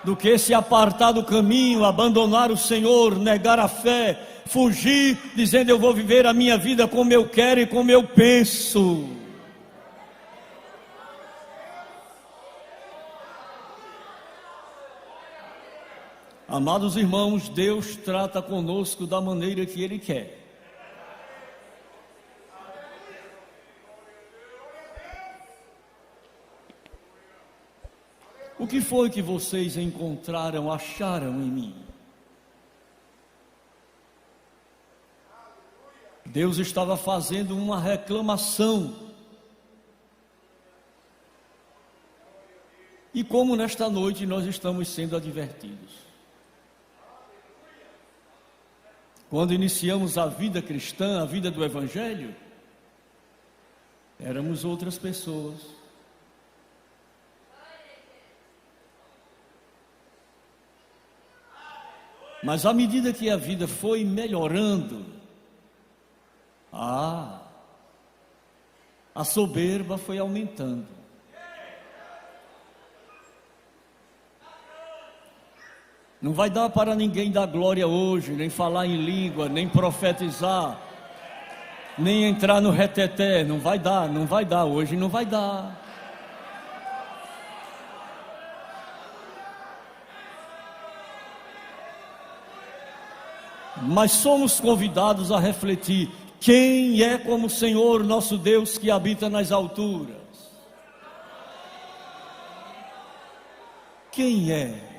do que se apartar do caminho, abandonar o Senhor, negar a fé, fugir, dizendo eu vou viver a minha vida como eu quero e como eu penso. Amados irmãos, Deus trata conosco da maneira que Ele quer. O que foi que vocês encontraram, acharam em mim? Deus estava fazendo uma reclamação. E como nesta noite nós estamos sendo advertidos. Quando iniciamos a vida cristã, a vida do Evangelho, éramos outras pessoas. Mas à medida que a vida foi melhorando, a soberba foi aumentando. Não vai dar para ninguém dar glória hoje, nem falar em língua, nem profetizar, nem entrar no reteté. Não vai dar, hoje não vai dar. Mas somos convidados a refletir: quem é como o Senhor nosso Deus que habita nas alturas? Quem é?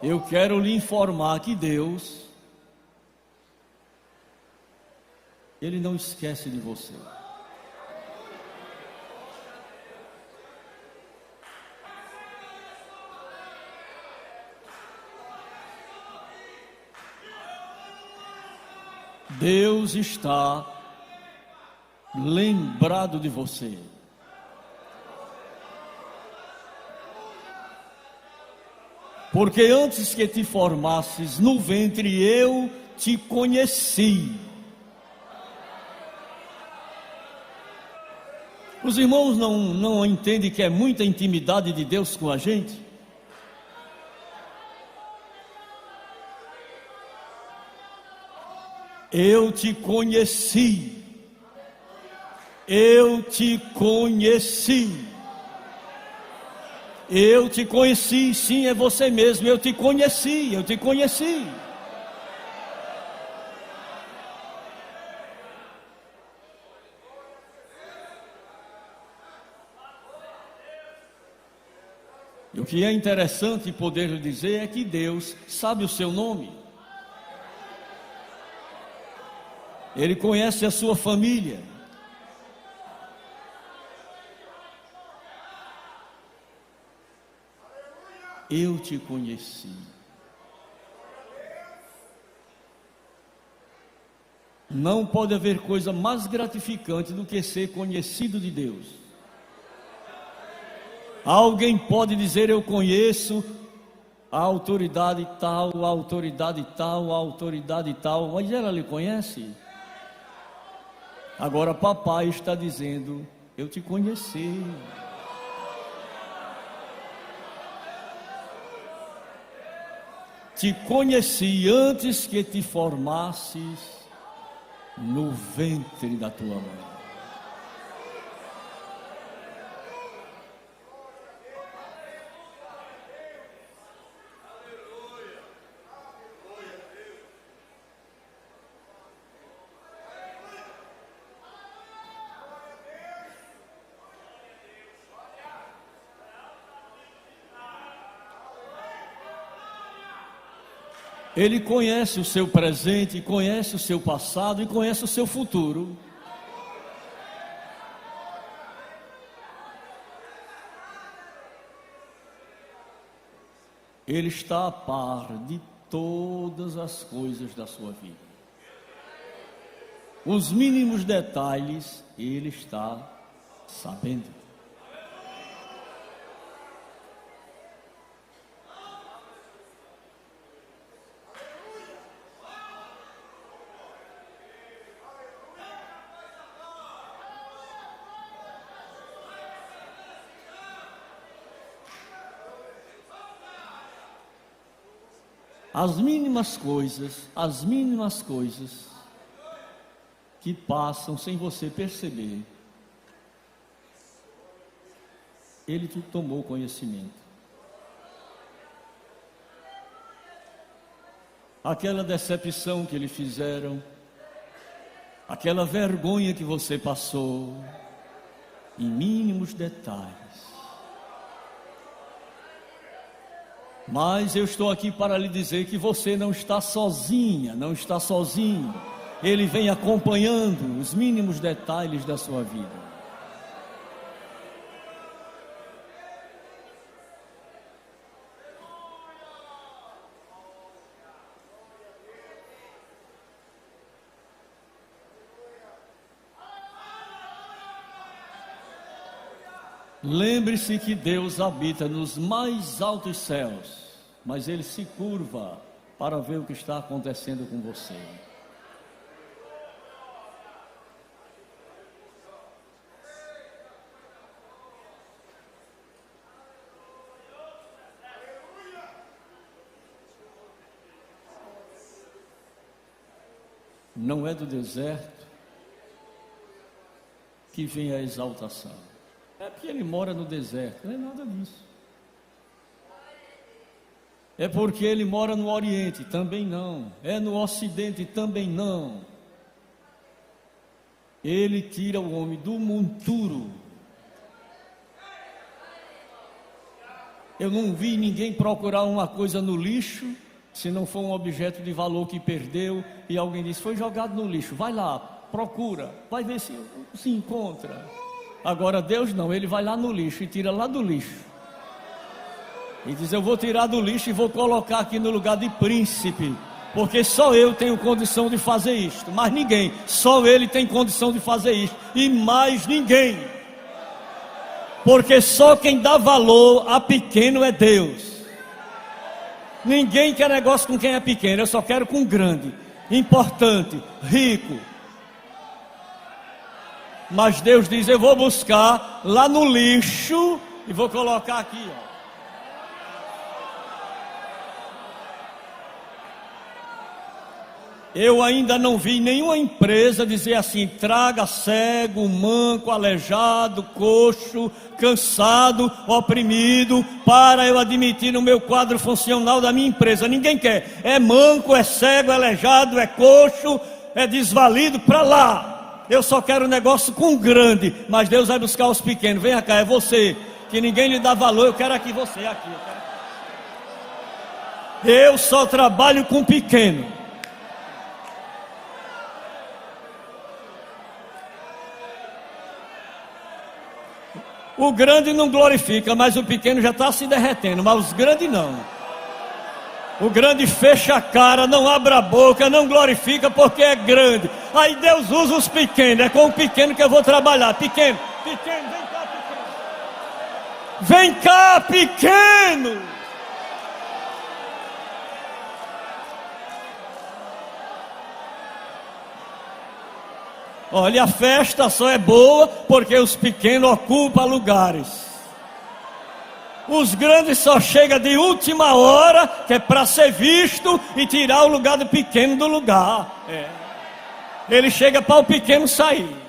Eu quero lhe informar que Deus, Ele não esquece de você. Deus está lembrado de você. Porque antes que te formasses no ventre, eu te conheci. Os irmãos não entendem que é muita intimidade de Deus com a gente? Eu te conheci. Eu te conheci. Eu te conheci, sim, é você mesmo. Eu te conheci, eu te conheci. E o que é interessante poder lhe dizer é que Deus sabe o seu nome. Ele conhece a sua família. Eu te conheci. Não pode haver coisa mais gratificante do que ser conhecido de Deus. Alguém pode dizer: eu conheço a autoridade tal, a autoridade tal, a autoridade tal, mas ela lhe conhece? Agora papai está dizendo: eu te conheci. Te conheci antes que te formasses no ventre da tua mãe. Ele conhece o seu presente, conhece o seu passado e conhece o seu futuro. Ele está a par de todas as coisas da sua vida. Os mínimos detalhes, Ele está sabendo. As mínimas coisas que passam sem você perceber, Ele te tomou conhecimento. Aquela decepção que lhe fizeram, aquela vergonha que você passou, em mínimos detalhes. Mas eu estou aqui para lhe dizer que você não está sozinha, não está sozinho. Ele vem acompanhando os mínimos detalhes da sua vida. Lembre-se que Deus habita nos mais altos céus, mas Ele se curva para ver o que está acontecendo com você. Não é do deserto que vem a exaltação. É porque ele mora no deserto, não é nada disso. É porque ele mora no Oriente, também não. É no Ocidente, também não. Ele tira o homem do monturo. Eu não vi ninguém procurar uma coisa no lixo, se não for um objeto de valor que perdeu, e alguém disse, foi jogado no lixo. Vai lá, procura, vai ver se encontra. Agora Deus não, Ele vai lá no lixo e tira lá do lixo. E diz, eu vou tirar do lixo e vou colocar aqui no lugar de príncipe. Porque só eu tenho condição de fazer isto, mais ninguém. Só Ele tem condição de fazer isto, e mais ninguém. Porque só quem dá valor a pequeno é Deus. Ninguém quer negócio com quem é pequeno, eu só quero com grande, importante, rico. Mas Deus diz, eu vou buscar lá no lixo e vou colocar aqui, ó. Eu ainda não vi nenhuma empresa dizer assim, traga cego, manco, aleijado, coxo, cansado, oprimido, para eu admitir no meu quadro funcional da minha empresa. Ninguém quer. É manco, é cego, é aleijado, é coxo, é desvalido, para lá. Eu só quero um negócio com grande, mas Deus vai buscar os pequenos. Venha cá, é você, que ninguém lhe dá valor, eu quero aqui você, aqui. Eu só trabalho com pequeno. O grande não glorifica, mas o pequeno já está se derretendo, mas os grandes não. O grande fecha a cara, não abre a boca, não glorifica porque é grande. Aí Deus usa os pequenos, é com o pequeno que eu vou trabalhar. Pequeno, vem cá, pequeno. Vem cá, pequeno. Olha, a festa só é boa porque os pequenos ocupam lugares. Os grandes só chegam de última hora, que é para ser visto e tirar o lugar do pequeno do lugar. Ele chega para o pequeno sair.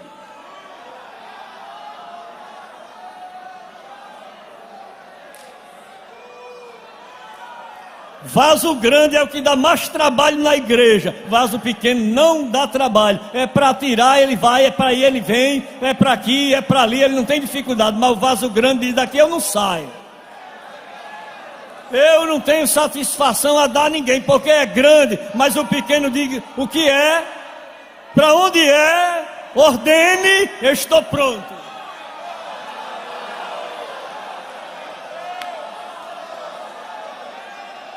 Vaso grande é o que dá mais trabalho na igreja. Vaso pequeno não dá trabalho. É para tirar, ele vai, é para ir, ele vem. É para aqui, é para ali, ele não tem dificuldade. Mas o vaso grande diz, daqui eu não saio. Eu não tenho satisfação a dar a ninguém, porque é grande. Mas o pequeno diz, o que é? Para onde é? Ordene, eu estou pronto.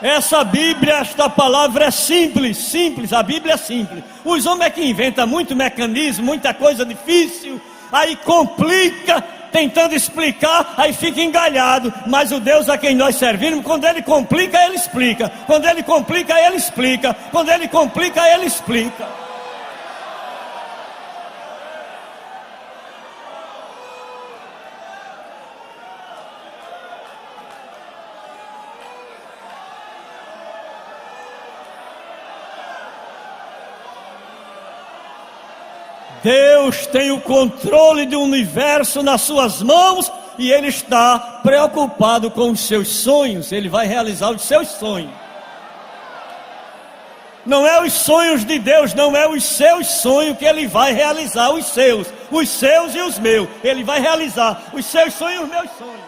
Essa Bíblia, esta palavra é simples, a Bíblia é simples. Os homens é que inventam muito mecanismo, muita coisa difícil, aí complica, tentando explicar, aí fica engalhado. Mas o Deus a quem nós servimos, quando Ele complica, Ele explica. Quando Ele complica, Ele explica. Quando Ele complica, Ele explica. Deus tem o controle do universo nas suas mãos e Ele está preocupado com os seus sonhos. Ele vai realizar os seus sonhos. Não é os sonhos de Deus, não é os seus sonhos que Ele vai realizar, os seus e os meus. Ele vai realizar os seus sonhos e os meus sonhos.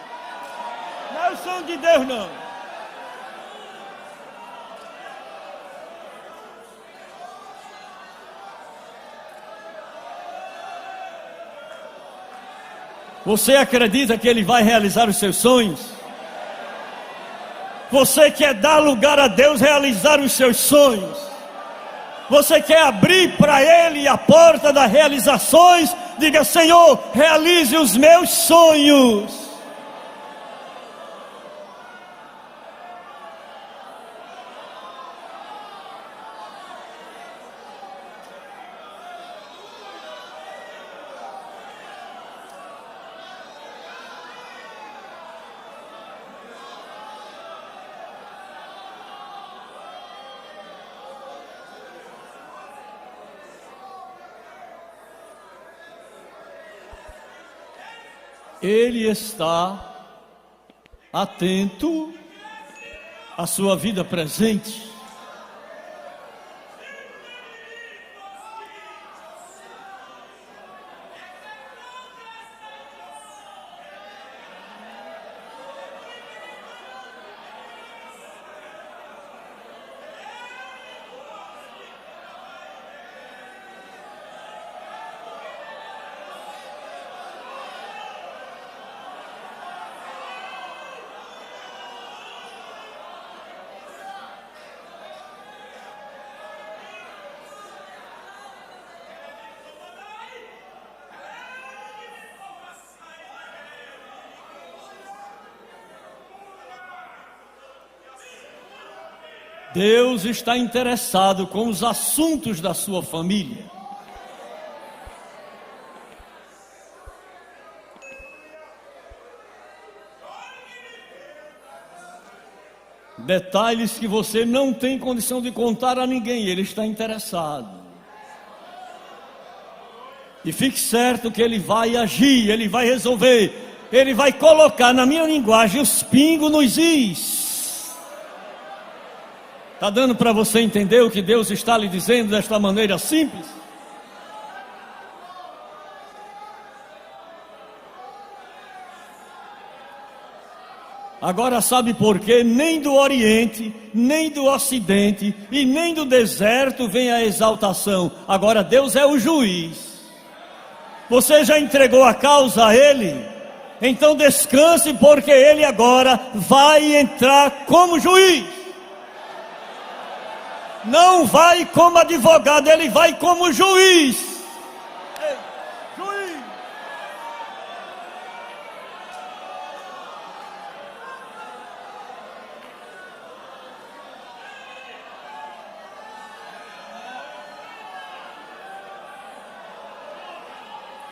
Não é o sonho de Deus, não. Você acredita que Ele vai realizar os seus sonhos? Você quer dar lugar a Deus realizar os seus sonhos? Você quer abrir para Ele a porta das realizações? Diga: Senhor, realize os meus sonhos. Ele está atento à sua vida presente. Deus está interessado com os assuntos da sua família. Detalhes que você não tem condição de contar a ninguém, Ele está interessado. E fique certo que Ele vai agir, Ele vai resolver, Ele vai colocar, na minha linguagem, os pingos nos is. Está dando para você entender o que Deus está lhe dizendo desta maneira simples? Agora sabe por quê? Nem do Oriente, nem do Ocidente e nem do deserto vem a exaltação. Agora Deus é o juiz. Você já entregou a causa a Ele? Então descanse, porque Ele agora vai entrar como juiz. Não vai como advogado, Ele vai como juiz. Ei, juiz.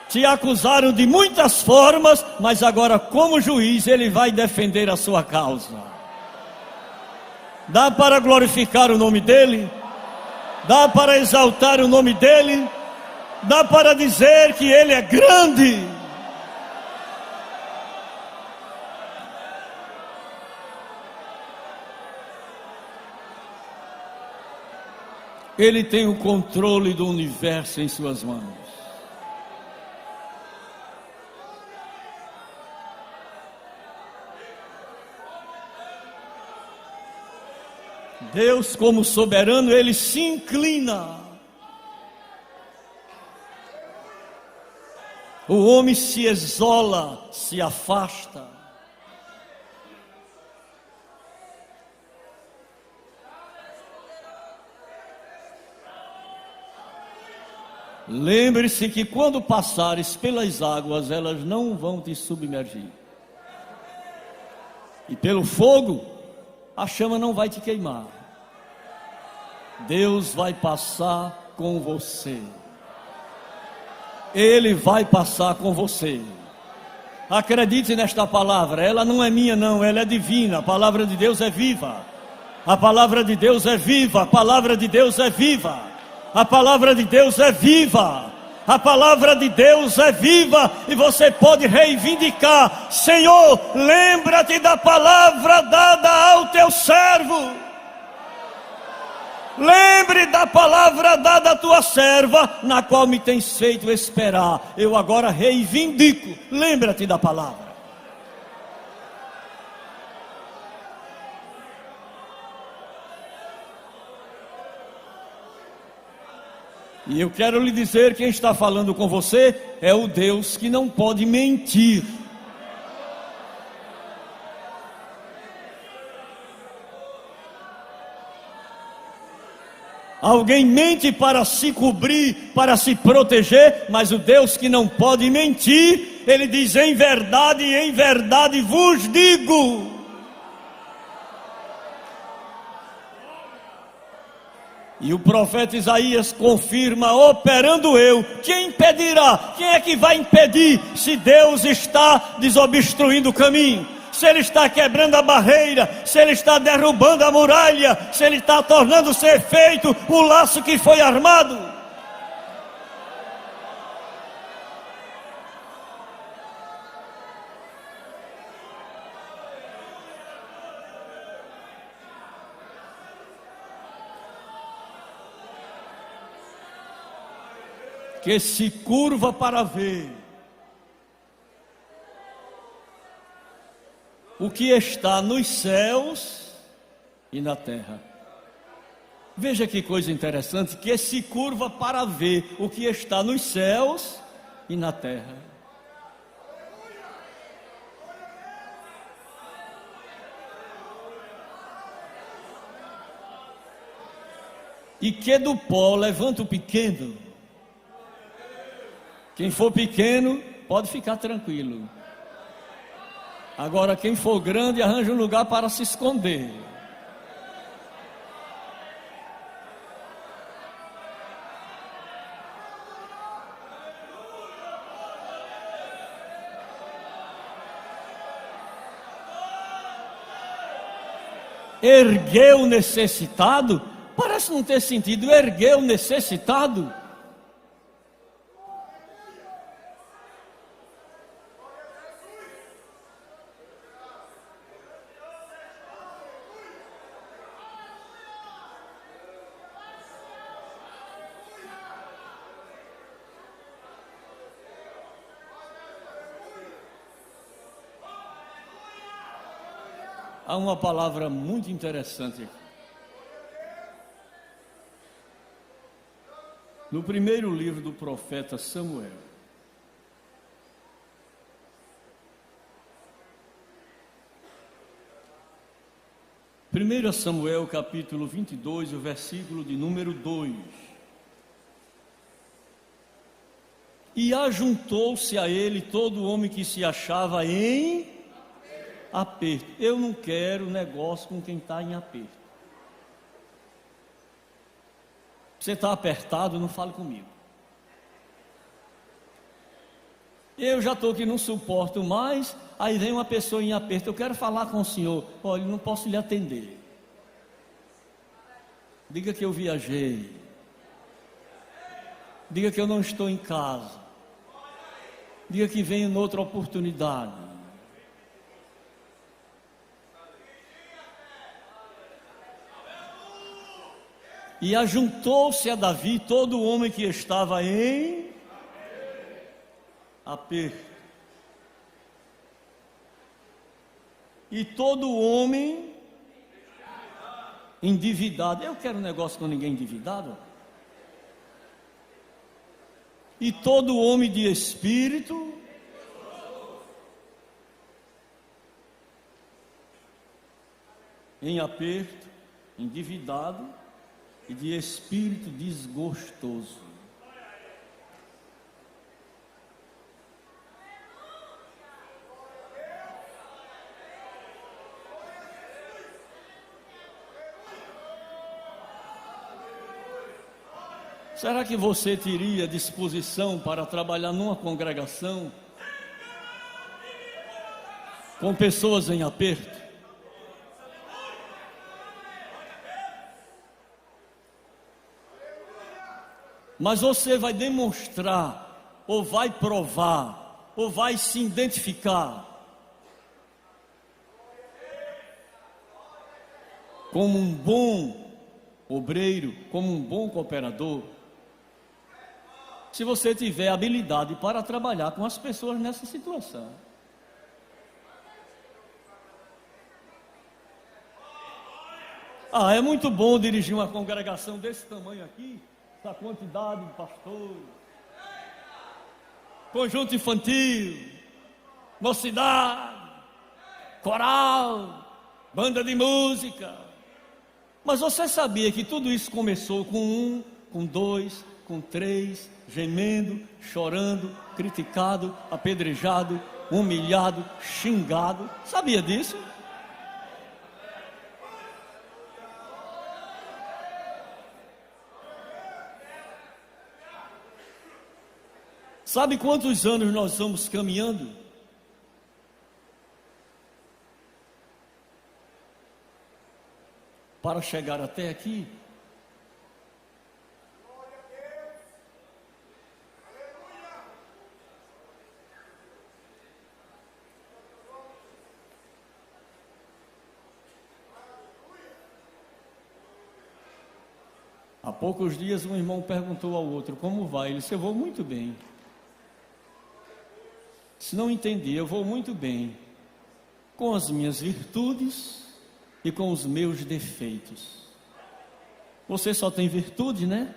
Te acusaram de muitas formas, mas agora como juiz Ele vai defender a sua causa. Dá para glorificar o nome dEle? Dá para exaltar o nome dEle? Dá para dizer que Ele é grande? Ele tem o controle do universo em suas mãos. Deus, como soberano, Ele se inclina. O homem se isola, se afasta. Lembre-se que quando passares pelas águas, elas não vão te submergir. E pelo fogo, a chama não vai te queimar. Deus vai passar com você. Ele vai passar com você. Acredite nesta palavra, ela não é minha não, ela é divina. A palavra de Deus é viva. A palavra de Deus é viva. A palavra de Deus é viva. A palavra de Deus é viva. A palavra de Deus é viva. E você pode reivindicar: Senhor, lembra-te da palavra dada ao teu servo. Lembre da palavra dada à tua serva, na qual me tens feito esperar. Eu agora reivindico. Lembra-te da palavra. E eu quero lhe dizer, quem está falando com você é o Deus que não pode mentir. Alguém mente para se cobrir, para se proteger, mas o Deus que não pode mentir, Ele diz: em verdade vos digo. E o profeta Isaías confirma: operando eu, quem impedirá? Quem é que vai impedir se Deus está desobstruindo o caminho? Se Ele está quebrando a barreira, se Ele está derrubando a muralha, se Ele está tornando ser feito o laço que foi armado. Que se curva para ver o que está nos céus e na terra. Veja que coisa interessante, que se curva para ver o que está nos céus e na terra. E que do pó levanta o pequeno. Quem for pequeno pode ficar tranquilo. Agora quem for grande arranja um lugar para se esconder. Ergueu o necessitado? Parece não ter sentido. Ergueu o necessitado? Há uma palavra muito interessante aqui. No primeiro livro do profeta Samuel, Samuel capítulo 22, o versículo de número 2. E ajuntou-se a ele todo homem que se achava em aperto. Eu não quero negócio com quem está em aperto. Você está apertado, não fale comigo. Eu já estou aqui, não suporto mais. Aí vem uma pessoa em aperto: eu quero falar com o senhor. Olha, não posso lhe atender. Diga que eu viajei. Diga que eu não estou em casa. Diga que venho noutra oportunidade. E ajuntou-se a Davi todo homem que estava em aperto. E todo homem endividado. Eu quero um negócio com ninguém endividado. E todo homem de espírito em aperto, endividado e de espírito desgostoso. Será que você teria disposição para trabalhar numa congregação com pessoas em aperto? Mas você vai demonstrar, ou vai provar, ou vai se identificar como um bom obreiro, como um bom cooperador, se você tiver habilidade para trabalhar com as pessoas nessa situação. É muito bom dirigir uma congregação desse tamanho aqui, essa quantidade de pastores, conjunto infantil, mocidade, coral, banda de música. Mas você sabia que tudo isso começou com 1, com 2, com 3, gemendo, chorando, criticado, apedrejado, humilhado, xingado? Sabia disso? Sabe quantos anos nós estamos caminhando? Para chegar até aqui? Há poucos dias um irmão perguntou ao outro: como vai? Ele disse: eu vou muito bem. Se não entendi, eu vou muito bem com as minhas virtudes e com os meus defeitos. Você só tem virtude, né?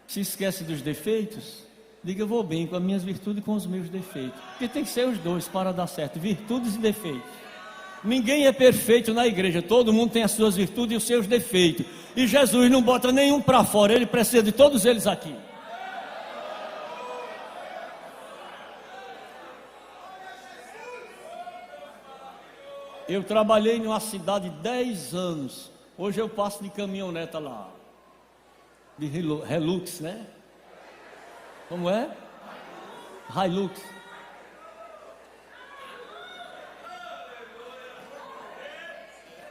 Se esquece dos defeitos? Diga: eu vou bem com as minhas virtudes e com os meus defeitos. Porque tem que ser os dois para dar certo, virtudes e defeitos. Ninguém é perfeito na igreja, todo mundo tem as suas virtudes e os seus defeitos. E Jesus não bota nenhum para fora, ele precisa de todos eles aqui. Eu trabalhei numa cidade 10 anos. Hoje eu passo de caminhoneta lá. De Hilux, né? Como é? Hilux.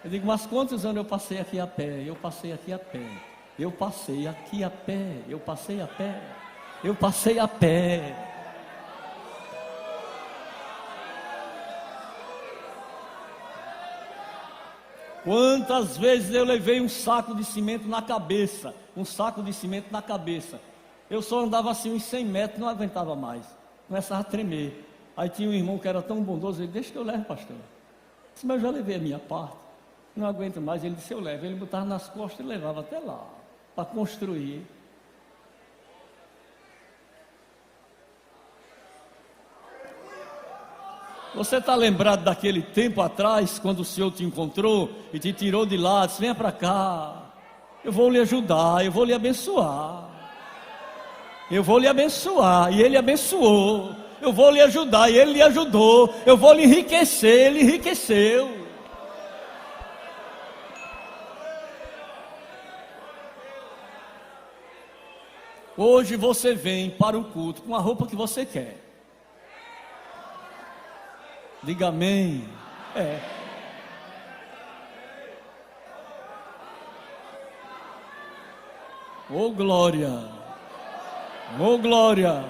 Eu digo: mas quantos anos eu passei aqui a pé? Eu passei aqui a pé. Eu passei aqui a pé. Eu passei a pé. Eu passei a pé. Quantas vezes eu levei um saco de cimento na cabeça, eu só andava assim uns 100 metros, não aguentava mais, começava a tremer. Aí tinha um irmão que era tão bondoso, ele: deixa que eu levo, pastor. Eu disse: mas eu já levei a minha parte, não aguento mais. Ele disse: eu levo. Ele botava nas costas e levava até lá, para construir. Você está lembrado daquele tempo atrás, quando o Senhor te encontrou e te tirou de lá, disse: venha para cá, eu vou lhe ajudar, eu vou lhe abençoar. Eu vou lhe abençoar, e Ele abençoou. Eu vou lhe ajudar, e Ele lhe ajudou. Eu vou lhe enriquecer, Ele enriqueceu. Hoje você vem para o culto com a roupa que você quer. Diga amém. Oh glória. Oh glória.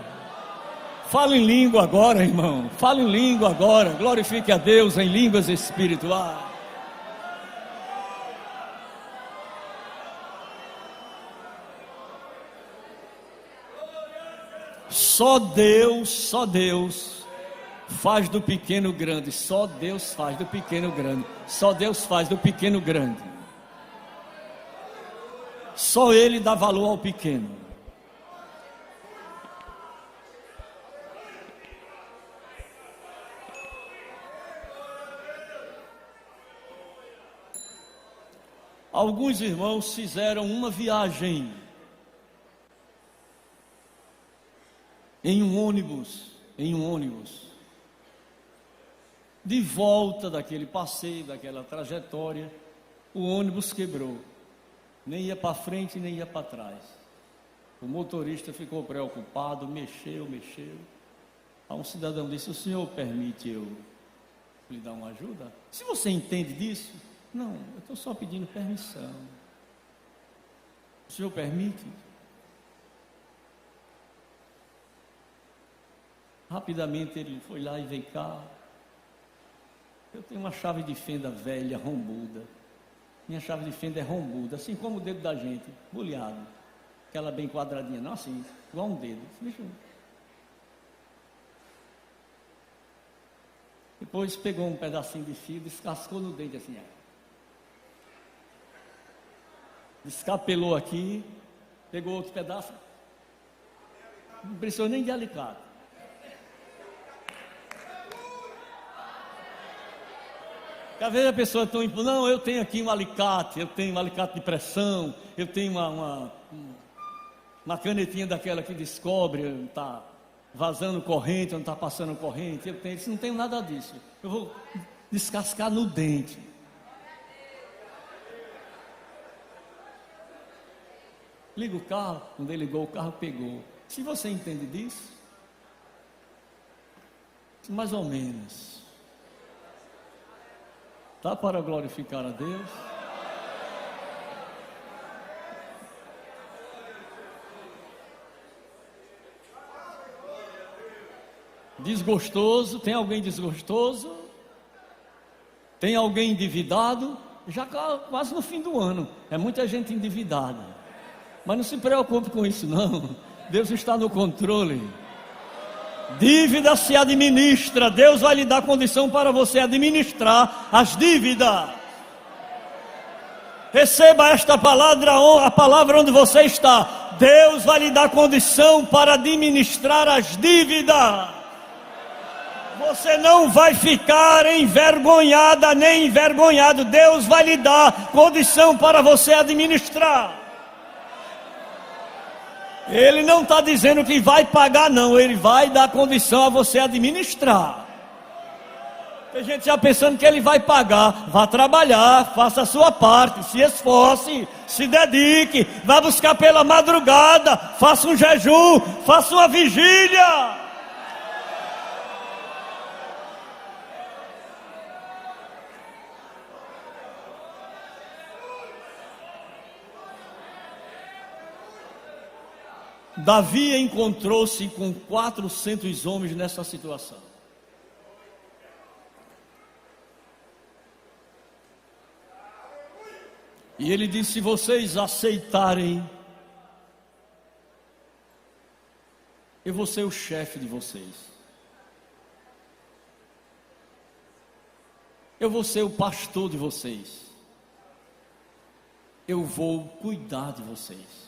Fala em língua agora, irmão. Fala em língua agora. Glorifique a Deus em línguas espirituais. Só Deus faz do pequeno grande. Só Deus faz do pequeno grande. Só Deus faz do pequeno grande. Só Ele dá valor ao pequeno. Alguns irmãos fizeram uma viagem em um ônibus. De volta daquele passeio, daquela trajetória, o ônibus quebrou. Nem ia para frente, nem ia para trás. O motorista ficou preocupado, mexeu. Aí um cidadão disse: o senhor permite eu lhe dar uma ajuda? Se você entende disso, não, eu estou só pedindo permissão. O senhor permite? Rapidamente ele foi lá e veio cá. Eu tenho uma chave de fenda velha, rombuda. Minha chave de fenda é rombuda, assim como o dedo da gente, bolhado. Aquela bem quadradinha, não assim, igual um dedo. Deixa eu... Depois pegou um pedacinho de fio, descascou no dente assim, ó. Descapelou aqui, pegou outro pedaço. Não precisou nem de alicate. Às vezes a pessoa é tão impulsa, não, eu tenho aqui um alicate, eu tenho um alicate de pressão, eu tenho uma canetinha daquela que descobre, está vazando corrente, não está passando corrente, eu tenho, não tenho nada disso, eu vou descascar no dente. Liga o carro, quando ele ligou o carro, pegou. Se você entende disso, mais ou menos. Tá para glorificar a Deus? Desgostoso? Tem alguém desgostoso? Tem alguém endividado? Já quase no fim do ano. É muita gente endividada. Mas não se preocupe com isso não. Deus está no controle. Dívida se administra. Deus vai lhe dar condição para você administrar as dívidas. Receba esta palavra, a palavra onde você está. Deus vai lhe dar condição para administrar as dívidas. Você não vai ficar envergonhada nem envergonhado. Deus vai lhe dar condição para você administrar. Ele não está dizendo que vai pagar, não. Ele vai dar condição a você administrar. Tem gente já pensando que ele vai pagar. Vá trabalhar, faça a sua parte, se esforce, se dedique, vá buscar pela madrugada, faça um jejum, faça uma vigília. Davi encontrou-se com 400 homens nessa situação. E ele disse: se vocês aceitarem, eu vou ser o chefe de vocês. Eu vou ser o pastor de vocês. Eu vou cuidar de vocês.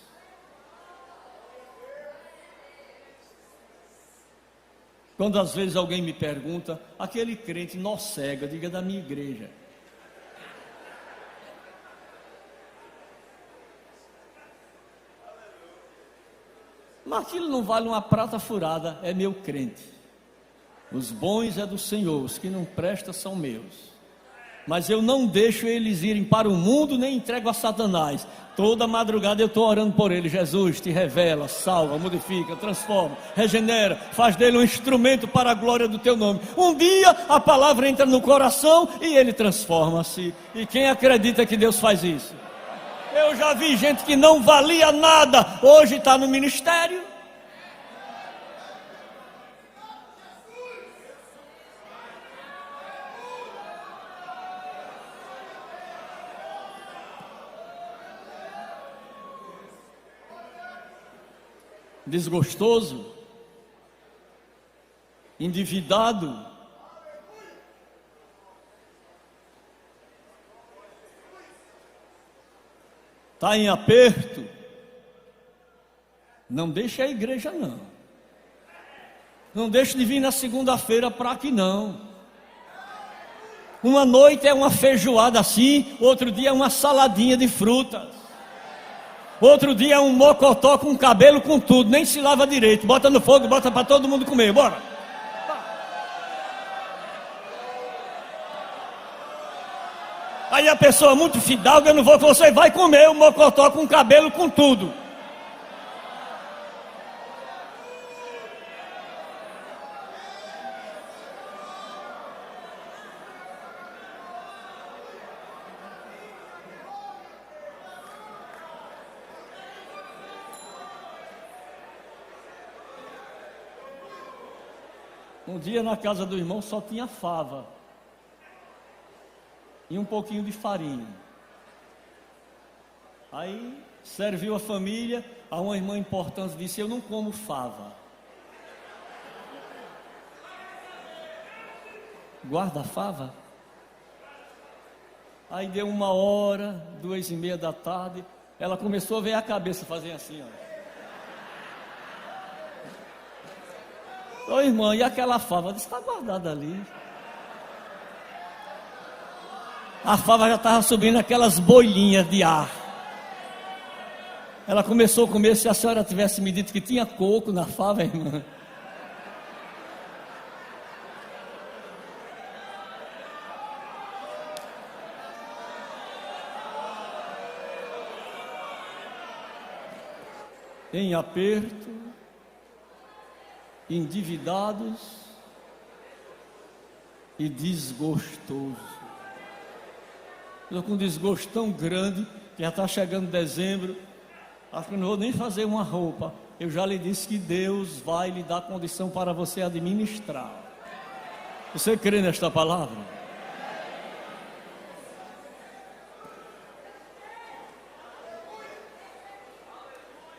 Quando às vezes alguém me pergunta, aquele crente nó cega, diga da minha igreja. Mas aquilo não vale uma prata furada, é meu crente. Os bons é do Senhor, os que não prestam são meus. Mas eu não deixo eles irem para o mundo, nem entrego a Satanás. Toda madrugada eu estou orando por eles. Jesus, te revela, salva, modifica, transforma, regenera, faz dele um instrumento para a glória do teu nome. Um dia a palavra entra no coração e ele transforma-se. E quem acredita que Deus faz isso? Eu já vi gente que não valia nada, hoje está no ministério. Desgostoso, endividado, está em aperto, não deixe a igreja não deixe de vir na segunda-feira para aqui não. Uma noite é uma feijoada assim, outro dia é uma saladinha de frutas. Outro dia é um mocotó com cabelo, com tudo, nem se lava direito, bota no fogo, bota para todo mundo comer, bora. Aí a pessoa muito fidalga, eu não vou, você vai comer o mocotó com cabelo, com tudo. Um dia na casa do irmão só tinha fava e um pouquinho de farinha. Aí serviu a família, a uma irmã importante disse: eu não como fava. Guarda a fava. Aí deu 1h, 2h30 da tarde, ela começou a ver a cabeça fazer assim, ó. Ô irmã, e aquela fava? Disse: está guardada ali. A fava já estava subindo aquelas bolinhas de ar. Ela começou a comer. Se a senhora tivesse me dito que tinha coco na fava, irmã. Em aperto, endividados e desgostoso. Estou com um desgosto tão grande que já está chegando dezembro. Acho que não vou nem fazer uma roupa. Eu já lhe disse que Deus vai lhe dar condição para você administrar. Você crê nesta palavra?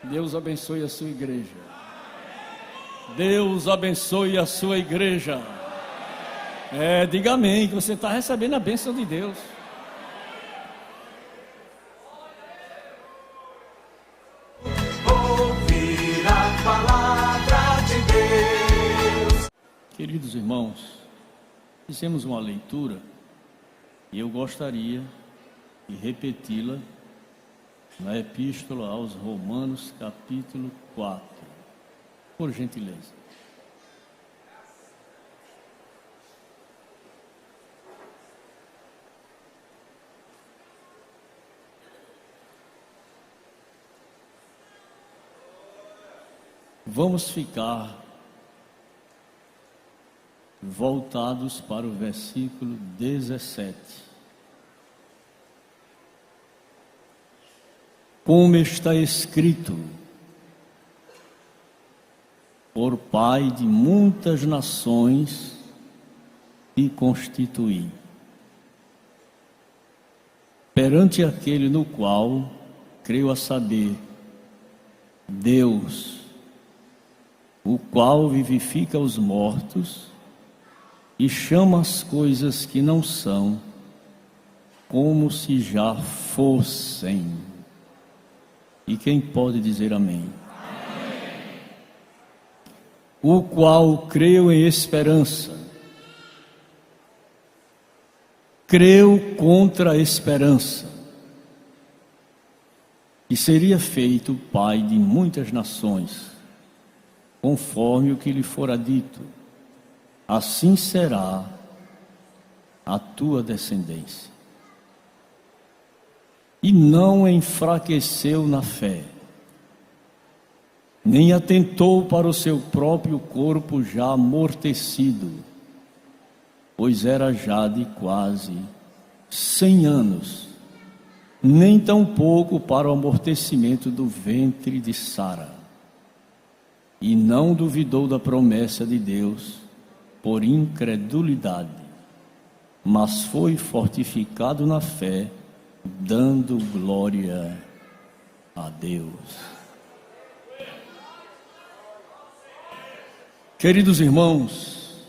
Deus abençoe a sua igreja. Deus abençoe a sua igreja. Diga amém, que você está recebendo a bênção de Deus. Ouvir a palavra de Deus. Queridos irmãos, fizemos uma leitura e eu gostaria de repeti-la na Epístola aos Romanos, capítulo 4. Por gentileza. Vamos ficar voltados para o versículo 17. Como está escrito: por Pai de muitas nações te constituí, perante aquele no qual creio, a saber, Deus, o qual vivifica os mortos e chama as coisas que não são como se já fossem. E quem pode dizer amém? Amém. O qual creu em esperança, creu contra a esperança, e seria feito pai de muitas nações, conforme o que lhe fora dito: assim será a tua descendência. E não enfraqueceu na fé, nem atentou para o seu próprio corpo já amortecido, pois era já de quase 100 anos, nem tampouco para o amortecimento do ventre de Sara. E não duvidou da promessa de Deus por incredulidade, mas foi fortificado na fé, dando glória a Deus. Queridos irmãos,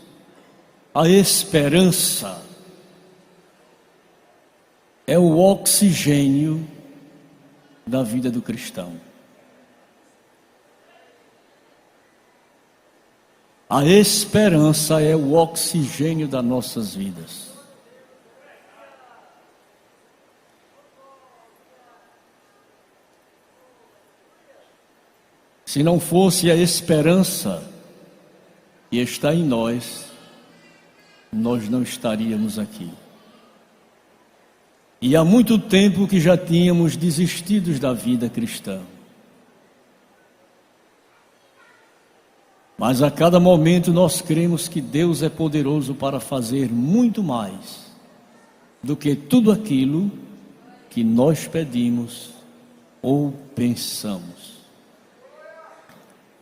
a esperança é o oxigênio da vida do cristão. A esperança é o oxigênio das nossas vidas. Se não fosse a esperança que está em nós, nós não estaríamos aqui. E há muito tempo que já tínhamos desistido da vida cristã. Mas a cada momento nós cremos que Deus é poderoso para fazer muito mais do que tudo aquilo que nós pedimos ou pensamos.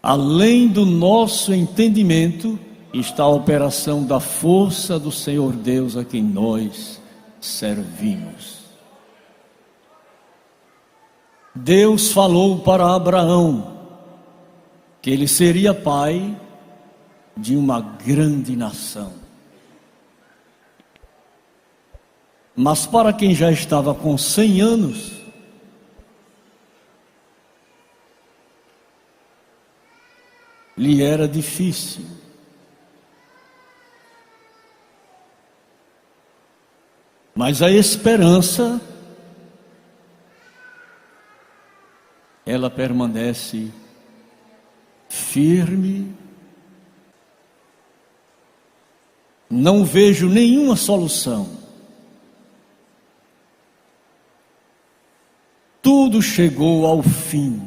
Além do nosso entendimento está a operação da força do Senhor Deus a quem nós servimos. Deus falou para Abraão que ele seria pai de uma grande nação. Mas para quem já estava com 100 anos, lhe era difícil. Mas a esperança, ela permanece firme. Não vejo nenhuma solução. Tudo chegou ao fim.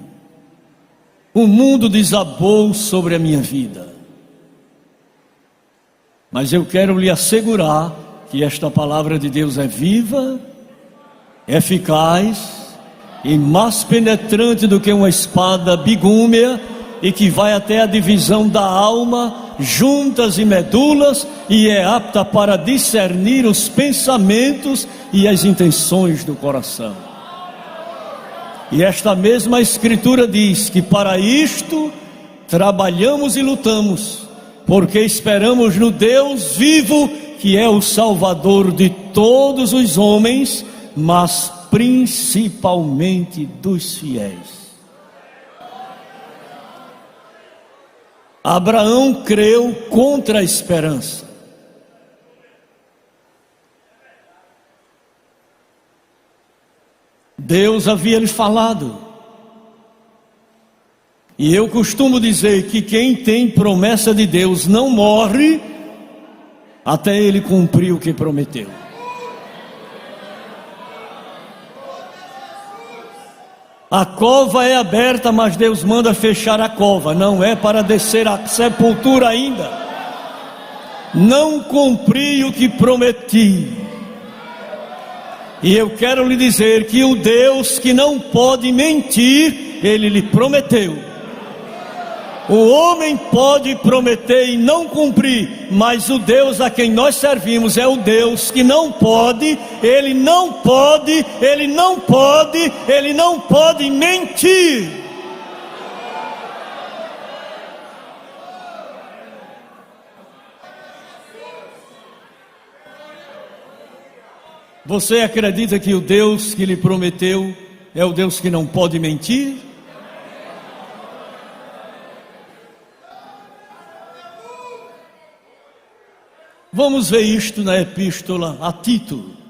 O mundo desabou sobre a minha vida. Mas eu quero lhe assegurar que esta palavra de Deus é viva, eficaz e mais penetrante do que uma espada bigúmea, e que vai até a divisão da alma, juntas e medulas, e é apta para discernir os pensamentos e as intenções do coração. E esta mesma Escritura diz que para isto trabalhamos e lutamos, porque esperamos no Deus vivo, que é o Salvador de todos os homens, mas principalmente dos fiéis. Abraão creu contra a esperança. Deus havia lhe falado. E eu costumo dizer que quem tem promessa de Deus não morre até ele cumprir o que prometeu. A cova é aberta, mas Deus manda fechar a cova. Não é para descer à sepultura ainda. Não cumpri o que prometi. E eu quero lhe dizer que o Deus que não pode mentir, Ele lhe prometeu. O homem pode prometer e não cumprir, mas o Deus a quem nós servimos é o Deus que não pode, Ele não pode, Ele não pode, Ele não pode mentir. Você acredita que o Deus que lhe prometeu é o Deus que não pode mentir? Vamos ver isto na epístola a Tito.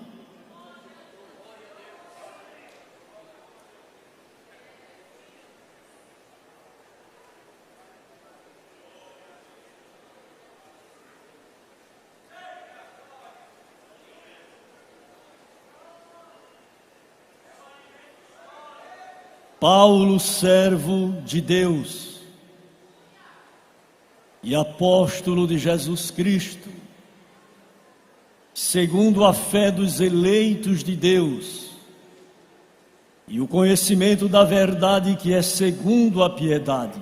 Paulo, servo de Deus e apóstolo de Jesus Cristo, segundo a fé dos eleitos de Deus e o conhecimento da verdade que é segundo a piedade,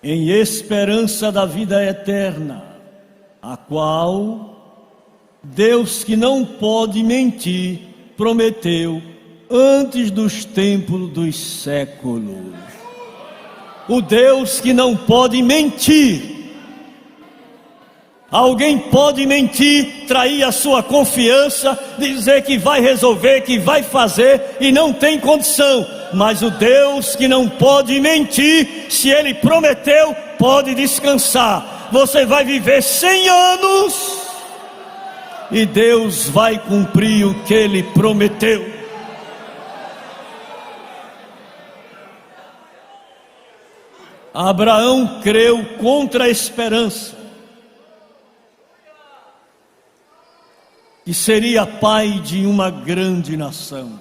em esperança da vida eterna, a qual Deus, que não pode mentir, prometeu antes dos tempos dos séculos. O Deus que não pode mentir. Alguém pode mentir, trair a sua confiança, dizer que vai resolver, que vai fazer e não tem condição. Mas o Deus que não pode mentir, se Ele prometeu, pode descansar. Você vai viver 100 anos e Deus vai cumprir o que Ele prometeu. Abraão creu contra a esperança, que seria pai de uma grande nação.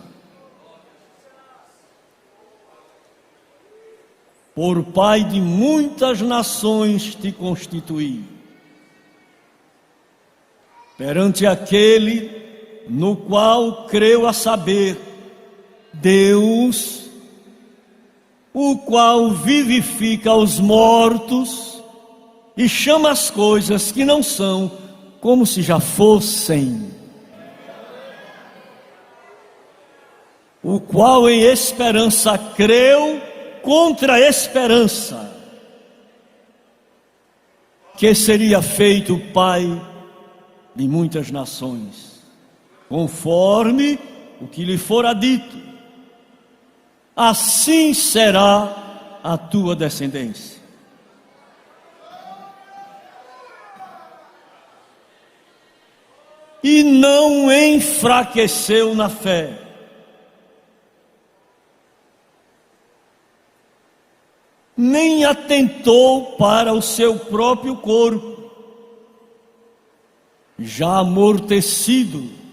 Por pai de muitas nações te constituí, perante aquele no qual creu, a saber, Deus, o qual vivifica os mortos e chama as coisas que não são como se já fossem. O qual em esperança creu contra a esperança, que seria feito pai de muitas nações, conforme o que lhe fora dito, assim será a tua descendência. E não enfraqueceu na fé, nem atentou para o seu próprio corpo, já amortecido